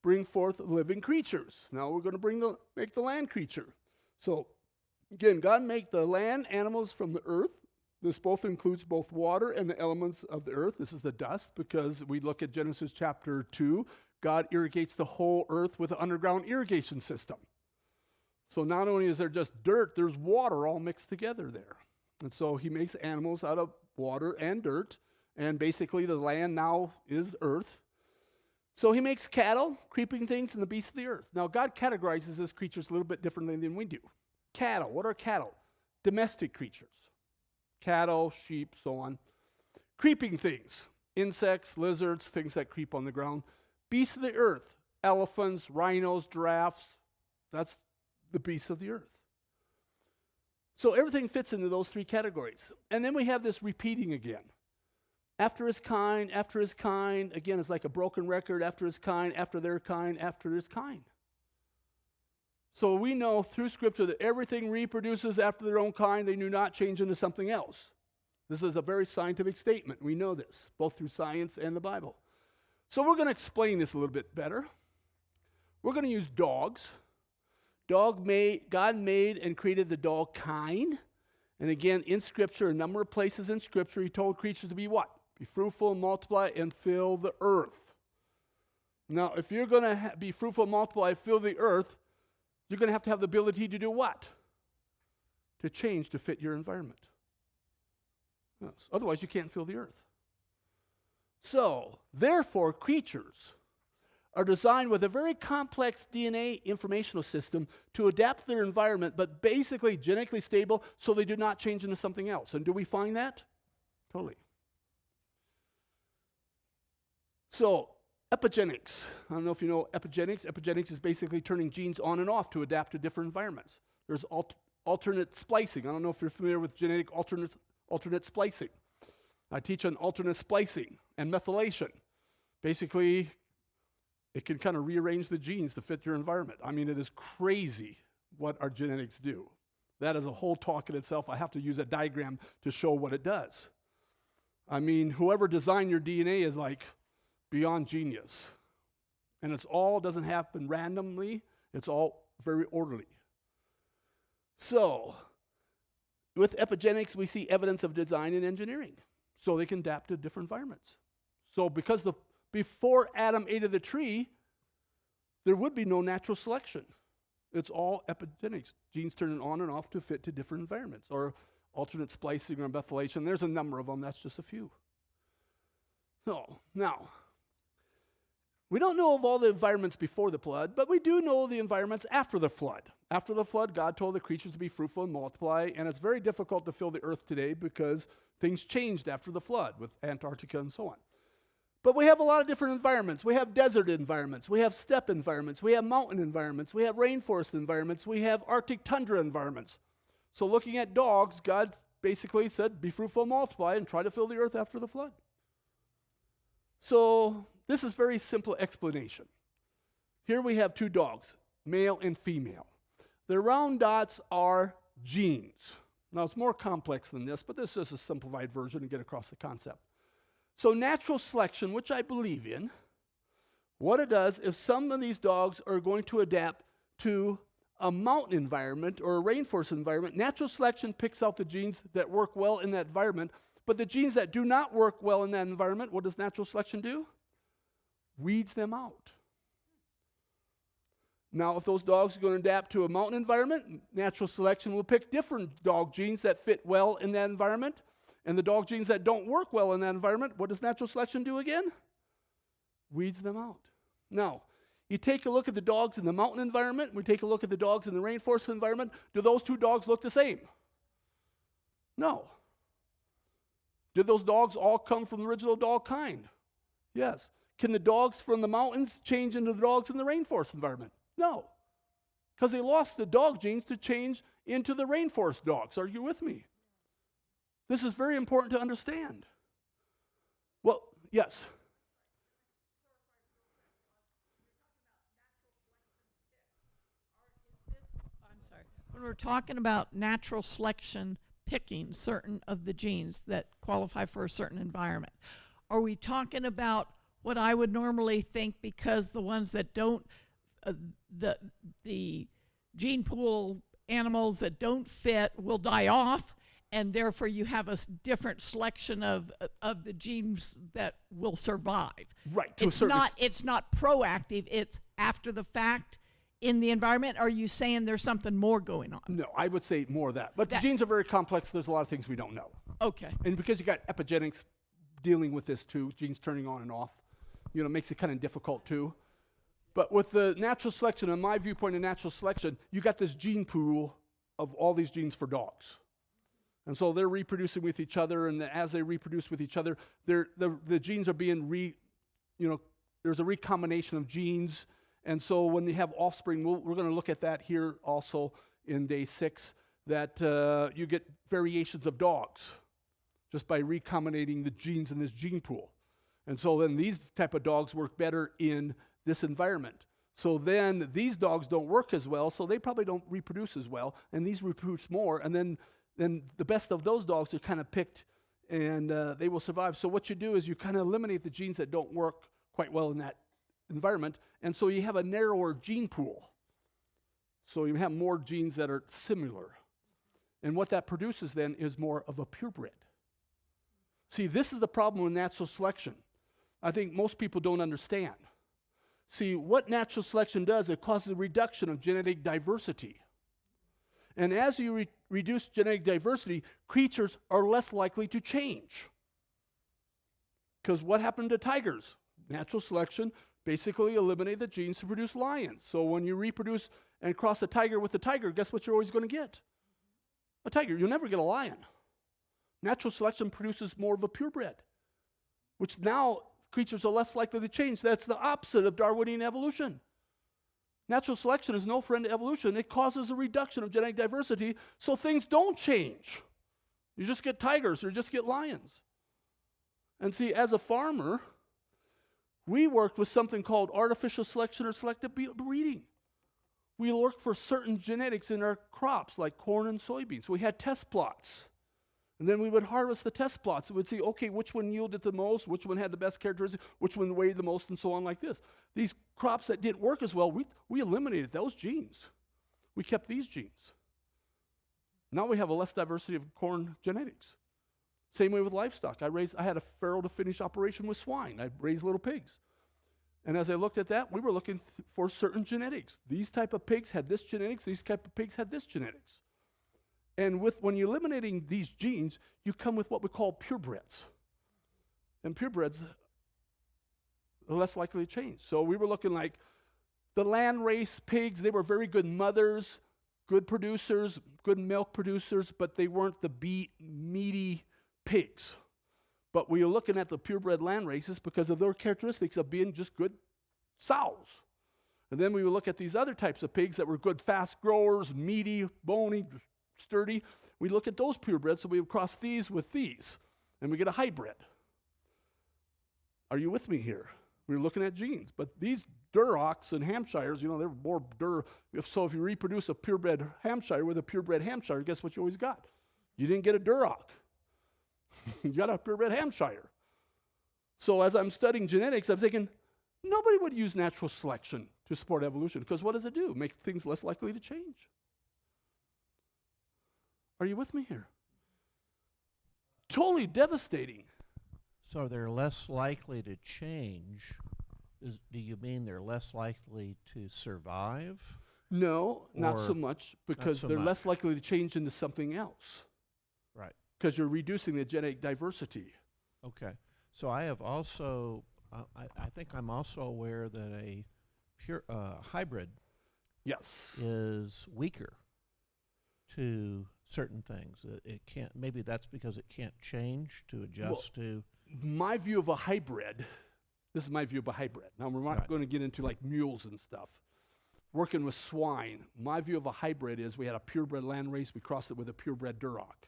bring forth living creatures. Now we're going to make the land creature. So again, God made the land animals from the earth. This both includes both water and the elements of the earth. This is the dust, because we look at Genesis chapter 2. God irrigates the whole earth with an underground irrigation system. So not only is there just dirt, there's water all mixed together there. And so he makes animals out of water and dirt, and basically the land now is earth. So he makes cattle, creeping things, and the beasts of the earth. Now God categorizes his creatures a little bit differently than we do. Cattle, what are cattle? Domestic creatures. Cattle, sheep, so on. Creeping things, insects, lizards, things that creep on the ground. Beasts of the earth, elephants, rhinos, giraffes. That's the beasts of the earth. So everything fits into those 3 categories. And then we have this repeating again. After his kind, again, it's like a broken record, after his kind, after their kind, after his kind. So we know through Scripture that everything reproduces after their own kind. They do not change into something else. This is a very scientific statement. We know this, both through science and the Bible. So we're going to explain this a little bit better. We're going to use dogs. God made and created the dog kind. And again, in Scripture, a number of places in Scripture, he told creatures to be what? Be fruitful, multiply, and fill the earth. Now, if you're going to be fruitful, multiply, fill the earth, you're going to have the ability to do what? To change to fit your environment. Yes. Otherwise, you can't fill the earth. So, therefore, creatures are designed with a very complex DNA informational system to adapt to their environment, but basically genetically stable so they do not change into something else. And do we find that? Totally. So, epigenetics. I don't know if you know epigenetics. Epigenetics is basically turning genes on and off to adapt to different environments. There's alternate splicing. I don't know if you're familiar with genetic alternate splicing. I teach on alternate splicing and methylation. Basically, it can kind of rearrange the genes to fit your environment. I mean, it is crazy what our genetics do. That is a whole talk in itself. I have to use a diagram to show what it does. I mean, whoever designed your DNA is like beyond genius. And it's all doesn't happen randomly. It's all very orderly. So, with epigenetics, we see evidence of design and engineering. So they can adapt to different environments. So because before Adam ate of the tree, there would be no natural selection. It's all epigenetics. Genes turning on and off to fit to different environments, or alternate splicing or methylation. There's a number of them. That's just a few. So, now, we don't know of all the environments before the flood, but we do know the environments after the flood. After the flood, God told the creatures to be fruitful and multiply, and it's very difficult to fill the earth today because things changed after the flood with Antarctica and so on. But we have a lot of different environments. We have desert environments. We have steppe environments. We have mountain environments. We have rainforest environments. We have Arctic tundra environments. So looking at dogs, God basically said, be fruitful and multiply and try to fill the earth after the flood. So this is very simple explanation. Here we have 2 dogs, male and female. The round dots are genes. Now, it's more complex than this, but this is a simplified version to get across the concept. So natural selection, which I believe in, what it does, if some of these dogs are going to adapt to a mountain environment or a rainforest environment, natural selection picks out the genes that work well in that environment, but the genes that do not work well in that environment, what does natural selection do? Weeds them out. Now, if those dogs are going to adapt to a mountain environment, natural selection will pick different dog genes that fit well in that environment. And the dog genes that don't work well in that environment, what does natural selection do again? Weeds them out. Now, you take a look at the dogs in the mountain environment, we take a look at the dogs in the rainforest environment, do those two dogs look the same? No. Did those dogs all come from the original dog kind? Yes. Can the dogs from the mountains change into the dogs in the rainforest environment? No, because they lost the dog genes to change into the rainforest dogs. Are you with me? This is very important to understand. Well, yes. I'm sorry. When we're talking about natural selection picking certain of the genes that qualify for a certain environment, are we talking about what I would normally think because the ones that don't the gene pool animals that don't fit will die off, and therefore you have a different selection of the genes that will survive. Right. It's not proactive. It's after the fact in the environment. Are you saying there's something more going on? No, I would say more of that. But the genes are very complex. There's a lot of things we don't know. Okay. And because you got epigenetics dealing with this too, genes turning on and off, makes it kind of difficult too. But with the natural selection, in my viewpoint of natural selection, you got this gene pool of all these genes for dogs. And so they're reproducing with each other, and as they reproduce with each other, the genes are being there's a recombination of genes. And so when they have offspring, we're going to look at that here also in day 6, that you get variations of dogs just by recombinating the genes in this gene pool. And so then these type of dogs work better in this environment. So then these dogs don't work as well, so they probably don't reproduce as well, and these reproduce more, and then the best of those dogs are kind of picked, and they will survive. So what you do is you kind of eliminate the genes that don't work quite well in that environment, and so you have a narrower gene pool. So you have more genes that are similar. And what that produces then is more of a purebred. See, this is the problem with natural selection. I think most people don't understand. See, what natural selection does, it causes a reduction of genetic diversity. And as you reduce genetic diversity, creatures are less likely to change. Because what happened to tigers? Natural selection basically eliminated the genes to produce lions. So when you reproduce and cross a tiger with a tiger, guess what you're always going to get? A tiger. You'll never get a lion. Natural selection produces more of a purebred, which now creatures are less likely to change. That's the opposite of Darwinian evolution. Natural selection is no friend to evolution. It causes a reduction of genetic diversity, so things don't change. You just get tigers or you just get lions. And see, as a farmer, we worked with something called artificial selection or selective breeding. We looked for certain genetics in our crops, like corn and soybeans. We had test plots. And then we would harvest the test plots. We would see, okay, which one yielded the most, which one had the best characteristics, which one weighed the most, and so on like this. These crops that didn't work as well, we eliminated those genes. We kept these genes. Now we have a less diversity of corn genetics. Same way with livestock. I had a farrow to finish operation with swine. I raised little pigs. And as I looked at that, we were looking for certain genetics. These type of pigs had this genetics, these type of pigs had this genetics. And when you're eliminating these genes, you come with what we call purebreds. And purebreds are less likely to change. So we were looking like the land race pigs. They were very good mothers, good producers, good milk producers, but they weren't the meaty pigs. But we were looking at the purebred land races because of their characteristics of being just good sows. And then we would look at these other types of pigs that were good fast growers, meaty, bony, sturdy. We look at those purebreds, so we would cross these with these, and we get a hybrid. Are you with me here? We were looking at genes. But these Durocs and Hampshires, you know, they're more So if you reproduce a purebred Hampshire with a purebred Hampshire, guess what you always got? You didn't get a Duroc. You got a purebred Hampshire. So as I'm studying genetics, I'm thinking, nobody would use natural selection to support evolution, because what does it do? Make things less likely to change. Are you with me here? Totally devastating. So they're less likely to change. Do you mean they're less likely to survive? No, not Or so much, because so they're much. less likely to change into something else, Right. because you're reducing the genetic diversity. Okay. So I have also, I think I'm also aware that a pure hybrid Yes. is weaker to certain things. It can't. Maybe that's because it can't change to adjust to. My view of a hybrid, this is my view of a hybrid. Now, we're not Right. going to get into like mules and stuff. Working with swine, my view of a hybrid is we had a purebred landrace, we crossed it with a purebred Duroc,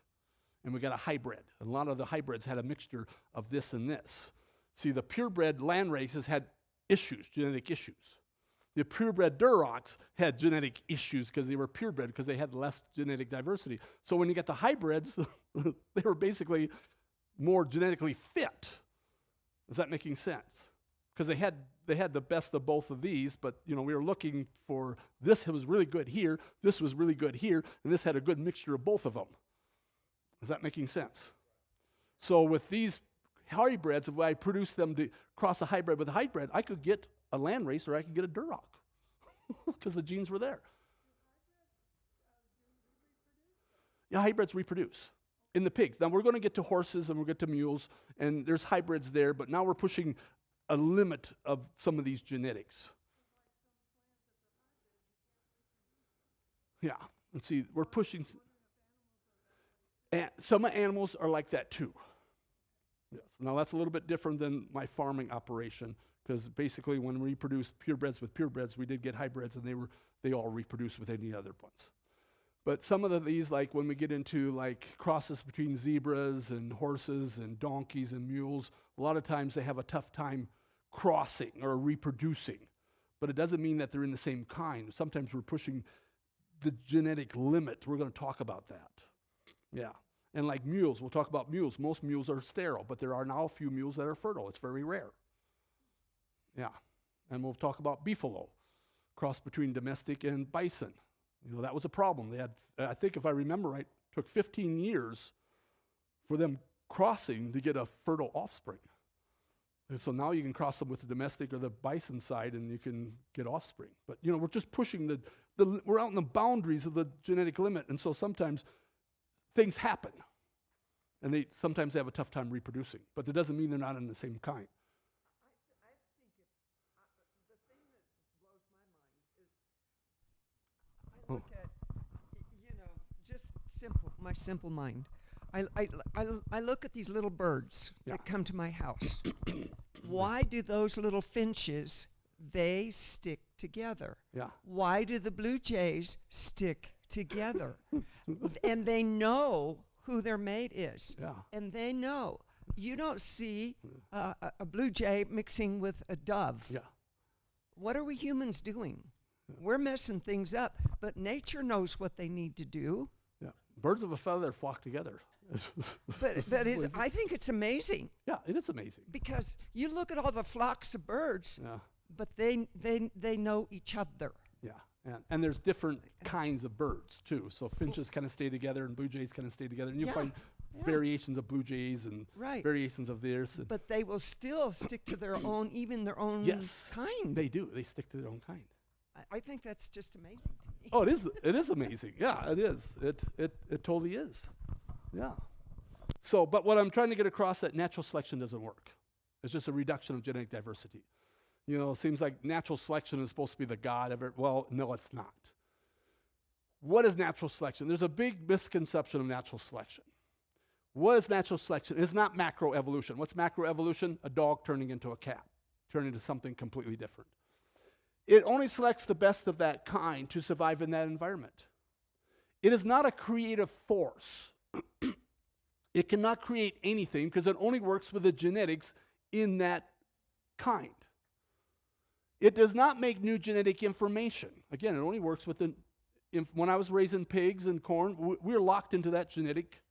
and we got a hybrid. And a lot of the hybrids had a mixture of this and this. See, the purebred landraces had issues, genetic issues. The purebred Durocs had genetic issues because they were purebred, because they had less genetic diversity. So when you get the hybrids, they were basically more genetically fit. Is that making sense? Because they had the best of both of these, but you know, we were looking for this was really good here, this was really good here, and this had a good mixture of both of them. Is that making sense? So with these hybrids, if I produce them to cross a hybrid with a hybrid, I could get a landrace or I could get a Duroc because the genes were there. Yeah, hybrids reproduce in the pigs. Now we're going to get to horses and we'll get to mules, and there's hybrids there, but now we're pushing a limit of some of these genetics. Yeah, and see, we're pushing. And some animals are like that too. Yes. Now that's a little bit different than my farming operation, because basically when we produced purebreds with purebreds, we did get hybrids, and they all reproduce with any other ones. But some of these, like when we get into like crosses between zebras and horses and donkeys and mules, a lot of times they have a tough time crossing or reproducing. But it doesn't mean that they're in the same kind. Sometimes we're pushing the genetic limit. We're going to talk about that. Yeah. And like mules, we'll talk about mules. Most mules are sterile, but there are now a few mules that are fertile. It's very rare. Yeah. And we'll talk about beefalo, cross between domestic and bison. You know, that was a problem. They had, I think if I remember right, took 15 years for them crossing to get a fertile offspring. And so now you can cross them with the domestic or the bison side and you can get offspring. But, you know, we're just pushing we're out in the boundaries of the genetic limit. And so sometimes things happen. And they sometimes have a tough time reproducing. But that doesn't mean they're not in the same kind. I think it's the thing that blows my mind is I look at, you know, just my simple mind. I look at these little birds that come to my house. Why do those little finches, they stick together? Yeah. Why do the blue jays stick together? And they know who their mate is. Yeah. And they know. You don't see a blue jay mixing with a dove. Yeah. What are we humans doing? We're messing things up, but nature knows what they need to do. Yeah. Birds of a feather flock together. I think it's amazing Yeah, it is amazing. because you look at all the flocks of birds, Yeah. but they know each other. Yeah. And there's different kinds of birds too. So finches kind of stay together and blue jays kind of stay together. And you Yeah, find yeah. variations of blue jays and Right. variations of theirs. And But they will still stick to their own, even their own yes, kind. they do. They stick to their own kind. I think that's just amazing to me. Oh, it is. It is amazing. Yeah, it is. It totally is. Yeah. So, but what I'm trying to get across, that natural selection doesn't work. It's just a reduction of genetic diversity. You know, it seems like natural selection is supposed to be the god of it. Well, no, it's not. What is natural selection? There's a big misconception of natural selection. What is natural selection? It's not macroevolution. What's macroevolution? A dog turning into a cat, turning into something completely different. It only selects the best of that kind to survive in that environment. It is not a creative force. It cannot create anything because it only works with the genetics in that kind. It does not make new genetic information. Again, it only works with when I was raising pigs and corn, we were locked into that genetic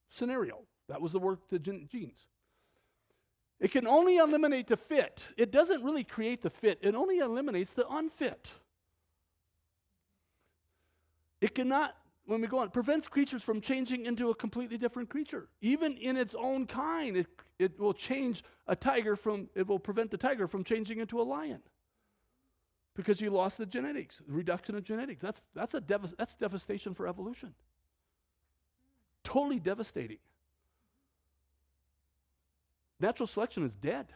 scenario. That was the work, the genes. It can only eliminate the fit. It doesn't really create the fit. It only eliminates the unfit. It cannot, when we go on, prevents creatures from changing into a completely different creature. Even in its own kind, it will change it will prevent the tiger from changing into a lion. Because you lost the genetics, the reduction of genetics. That's devastation for evolution. Totally devastating. Natural selection is dead.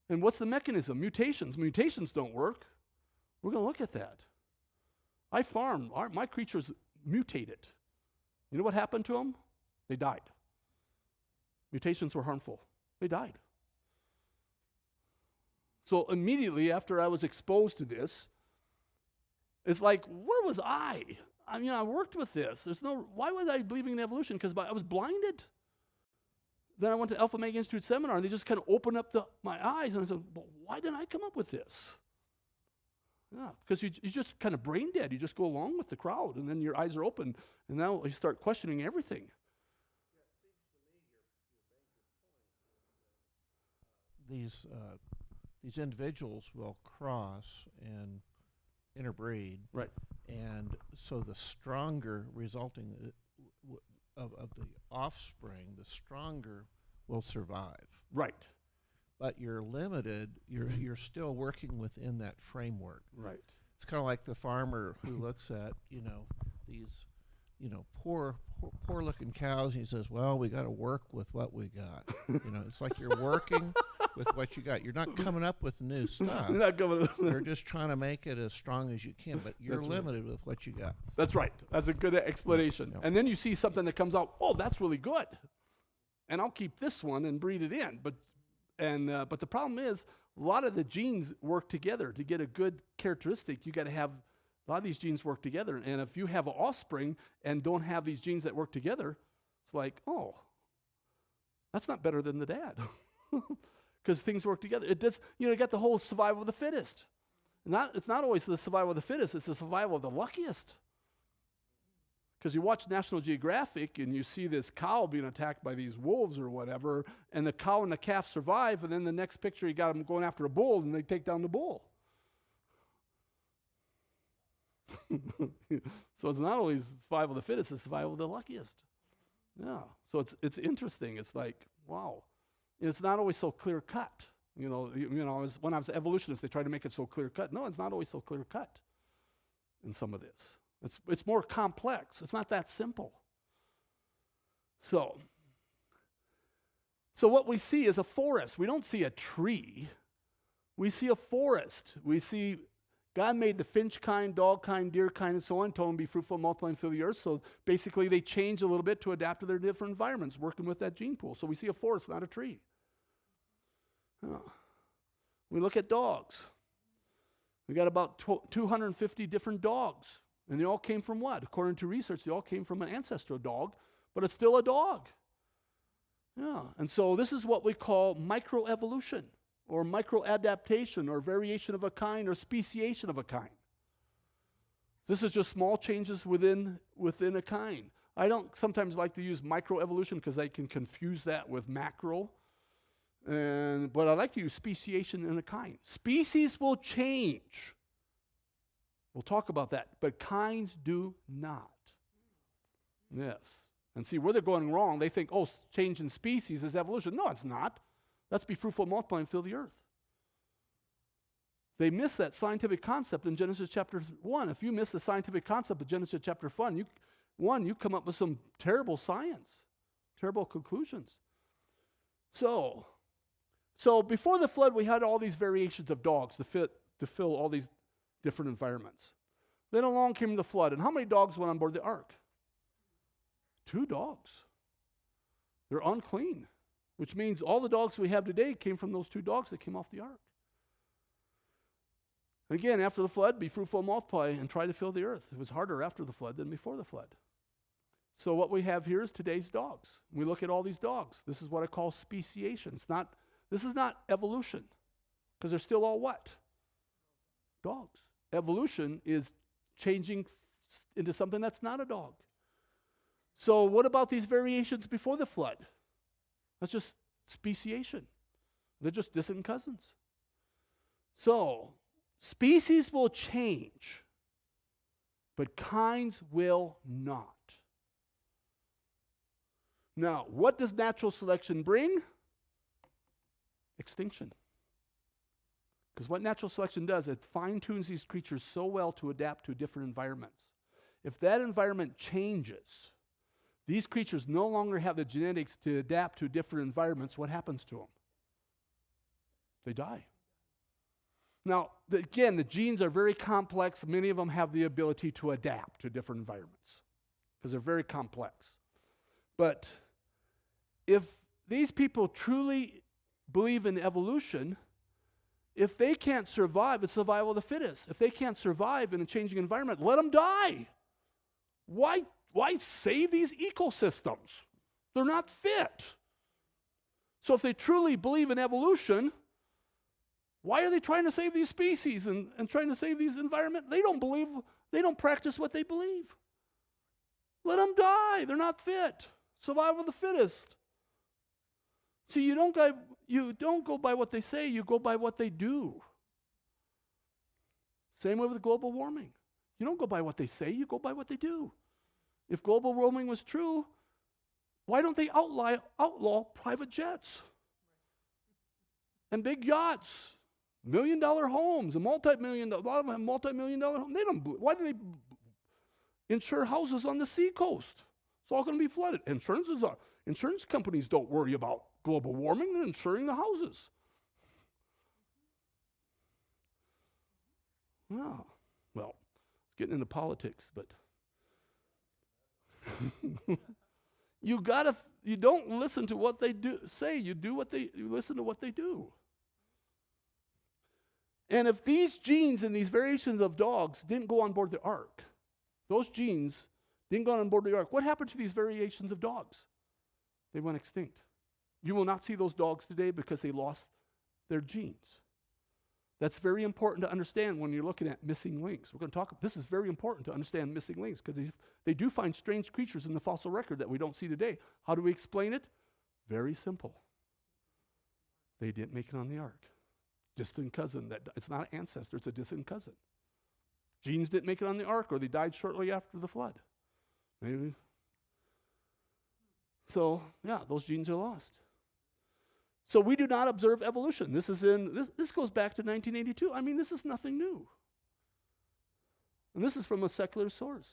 And what's the mechanism? Mutations. Mutations don't work. We're going to look at that. I farm. My creatures mutated. You know what happened to them? They died. Mutations were harmful. They died. So immediately after I was exposed to this, it's like, where was I? I mean, I worked with this. Why was I believing in evolution? Because I was blinded. Then I went to Alpha Omega Institute seminar, and they just kind of opened up my eyes, and I said, well, why didn't I come up with this? Yeah, because you're just kind of brain dead. You just go along with the crowd, and then your eyes are open, and now you start questioning everything. These individuals will cross and interbreed. Right. And so the stronger resulting of the offspring, the stronger will survive. Right. But you're limited, you're still working within that framework. Right. It's kind of like the farmer who looks at, these, poor looking cows, and he says, well, we got to work with what we got. It's like you're working with what you got. You're not coming up with new stuff. You're just trying to make it as strong as you can, but you're limited with what you got. That's right. That's a good explanation. Yeah. And then you see something that comes out, oh, that's really good. And I'll keep this one and breed it in. But the problem is, a lot of the genes work together. To get a good characteristic, you got to have a lot of these genes work together. And if you have an offspring and don't have these genes that work together, it's like, oh, that's not better than the dad. Because things work together. It does, you got the whole survival of the fittest. It's not always the survival of the fittest, it's the survival of the luckiest. Because you watch National Geographic and you see this cow being attacked by these wolves or whatever, and the cow and the calf survive, and then the next picture you got them going after a bull, and they take down the bull. So it's not always survival of the fittest, it's survival of the luckiest. Yeah. So it's interesting. It's like, wow. It's not always so clear cut. When I was an evolutionist, they tried to make it so clear cut. No, it's not always so clear cut in some of this. It's more complex. It's not that simple. So what we see is a forest. We don't see a tree. We see a forest. We see God made the finch kind, dog kind, deer kind, and so on, told them be fruitful, multiply, and fill the earth. So basically they change a little bit to adapt to their different environments, working with that gene pool. So we see a forest, not a tree. We look at dogs. We got about 250 different dogs. And they all came from what? According to research, they all came from an ancestral dog, but it's still a dog. Yeah. And so this is what we call microevolution, or microadaptation, or variation of a kind, or speciation of a kind. This is just small changes within a kind. I don't sometimes like to use microevolution because I can confuse that with macro. But I like to use speciation in a kind. Species will change. We'll talk about that. But kinds do not. Yes. And see, where they're going wrong, they think, change in species is evolution. No, it's not. Let's be fruitful, multiply, and fill the earth. They miss that scientific concept in Genesis chapter 1. If you miss the scientific concept of Genesis chapter 1, you come up with some terrible science, terrible conclusions. So before the flood, we had all these variations of dogs to fill all these different environments. Then along came the flood. And how many dogs went on board the ark? 2 dogs. They're unclean, which means all the dogs we have today came from those 2 dogs that came off the ark. Again, after the flood, be fruitful, multiply, and try to fill the earth. It was harder after the flood than before the flood. So what we have here is today's dogs. We look at all these dogs. This is what I call speciation. This is not evolution. Because they're still all what? Dogs. Evolution is changing into something that's not a dog. So what about these variations before the flood? That's just speciation. They're just distant cousins. So species will change, but kinds will not. Now, what does natural selection bring? Extinction. Because what natural selection does, it fine-tunes these creatures so well to adapt to different environments. If that environment changes, these creatures no longer have the genetics to adapt to different environments. What happens to them? They die. Now, again, the genes are very complex. Many of them have the ability to adapt to different environments because they're very complex. But if these people truly believe in evolution, if they can't survive, it's survival of the fittest. If they can't survive in a changing environment, let them die. Why save these ecosystems? They're not fit. So if they truly believe in evolution, why are they trying to save these species and trying to save these environment? They don't practice what they believe. Let them die. They're not fit. Survival of the fittest. See, you don't go by what they say, you go by what they do. Same way with global warming. You don't go by what they say, you go by what they do. If global warming was true, why don't they outlaw private jets and big yachts, $1 million homes, a lot of them have multi-million-dollar homes. Why do they insure houses on the seacoast? It's all going to be flooded. Insurance companies don't worry about global warming, they're insuring the houses. Well, it's getting into politics, but you don't listen to what they say, you listen to what they do. And if these genes and these variations of dogs didn't go on board the ark, those genes didn't go on board the ark, what happened to these variations of dogs? They went extinct. You will not see those dogs today because they lost their genes. That's very important to understand when you're looking at missing links. We're going to talk, this is very important to understand missing links because they do find strange creatures in the fossil record that we don't see today. How do we explain it? Very simple. They didn't make it on the ark. Distant cousin, it's not an ancestor, it's a distant cousin. Genes didn't make it on the ark or they died shortly after the flood. Maybe. So, those genes are lost. So we do not observe evolution. This goes back to 1982. I mean, this is nothing new. And this is from a secular source.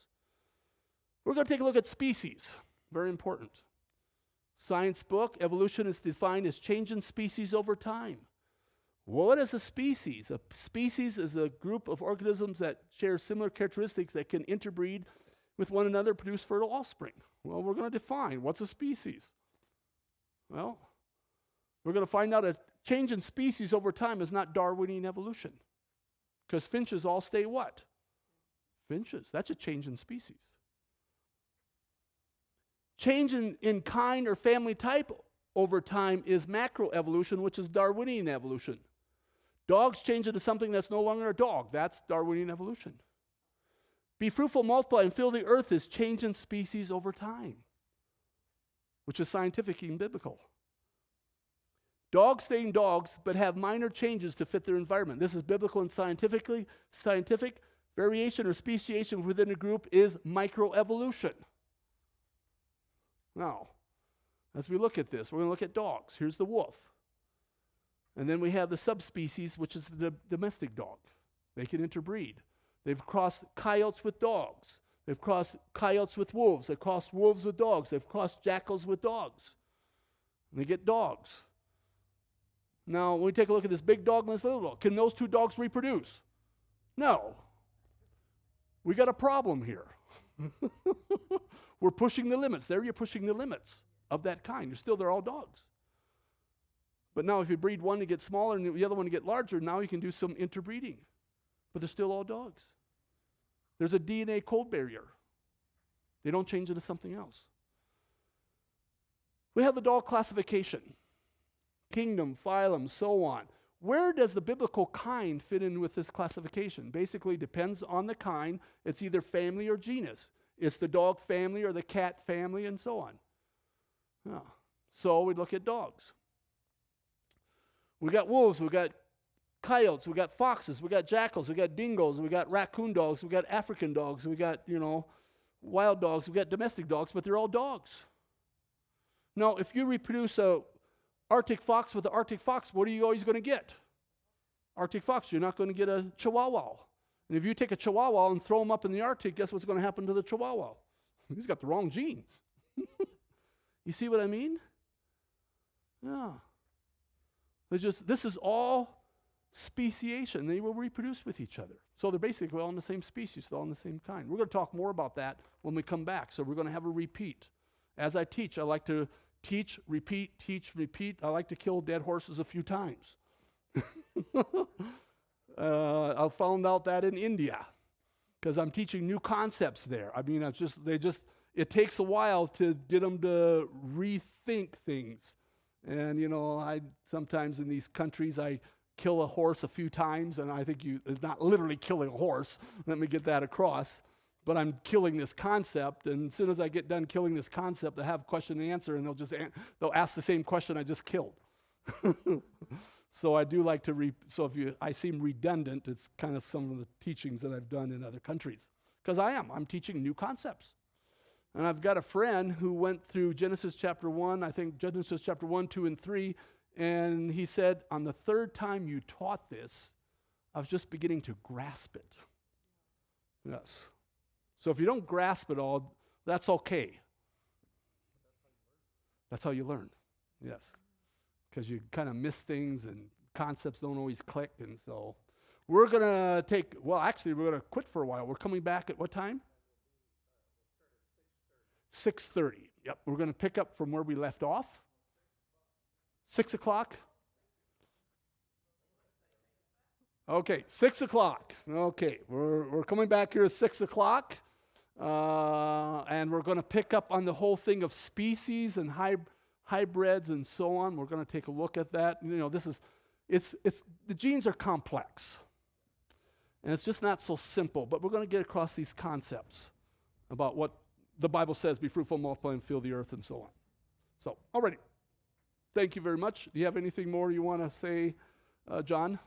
We're going to take a look at species. Very important. Science book, evolution is defined as change in species over time. What is a species? A species is a group of organisms that share similar characteristics that can interbreed with one another, produce fertile offspring. Well, we're going to define what's a species. Well, we're going to find out a change in species over time is not Darwinian evolution. Because finches all stay what? Finches. That's a change in species. Change in kind or family type over time is macroevolution, which is Darwinian evolution. Dogs change into something that's no longer a dog. That's Darwinian evolution. Be fruitful, multiply, and fill the earth is change in species over time, which is scientific and biblical. Dogs stay dogs, but have minor changes to fit their environment. This is biblical and scientific. Variation or speciation within a group is microevolution. Now, as we look at this, we're going to look at dogs. Here's the wolf. And then we have the subspecies, which is the domestic dog. They can interbreed. They've crossed coyotes with dogs. They've crossed coyotes with wolves. They've crossed wolves with dogs. They've crossed jackals with dogs. And they get dogs. Now, when we take a look at this big dog and this little dog, can those two dogs reproduce? No. We got a problem here. We're pushing the limits. There you're pushing the limits of that kind. They're all dogs. But now if you breed one to get smaller and the other one to get larger, now you can do some interbreeding. But they're still all dogs. There's a DNA code barrier. They don't change into something else. We have the dog classification. Kingdom, phylum, so on. where does the biblical kind fit in with this classification? Basically, depends on the kind. It's either family or genus. It's the dog family or the cat family, and so on. Yeah. So we look at dogs. We got wolves, we got coyotes, we got foxes, we got jackals, we got dingoes, we got raccoon dogs, we got African dogs, we got, wild dogs, we got domestic dogs, but they're all dogs. Now, if you reproduce a Arctic fox with an Arctic fox, what are you always going to get? Arctic fox. You're not going to get a Chihuahua. And if you take a Chihuahua and throw him up in the Arctic, guess what's going to happen to the Chihuahua? He's got the wrong genes. You see what I mean? Yeah. This is all speciation. They will reproduce with each other. So they're basically all in the same species, all in the same kind. We're going to talk more about that when we come back. So we're going to have a repeat. As I teach, I like to teach, repeat, teach, repeat. I like to kill dead horses a few times. I found out that in India because I'm teaching new concepts there. I mean, it takes a while to get them to rethink things. And, I sometimes in these countries, I kill a horse a few times, and I think it's not literally killing a horse. Let me get that across. But I'm killing this concept, and as soon as I get done killing this concept, I have question and answer, and they'll ask the same question I just killed. So I do like to, so if I seem redundant, it's kind of some of the teachings that I've done in other countries. Because I'm teaching new concepts. And I've got a friend who went through Genesis chapter 1, I think Genesis chapter 1, 2, and 3, and he said, on the third time you taught this, I was just beginning to grasp it. Yes. So if you don't grasp it all, that's okay. That's how you learn. Yes. Because you kind of miss things and concepts don't always click. And so we're going to we're going to quit for a while. We're coming back at what time? 6:30. Yep. We're going to pick up from where we left off. 6 o'clock. Okay, 6 o'clock. Okay, we're coming back here at 6 o'clock. And we're going to pick up on the whole thing of species and hybrids and so on. We're going to take a look at that. The genes are complex. And it's just not so simple, but we're going to get across these concepts about what the Bible says, be fruitful, multiply, and fill the earth, and so on. So, alrighty. Thank you very much. Do you have anything more you want to say, John?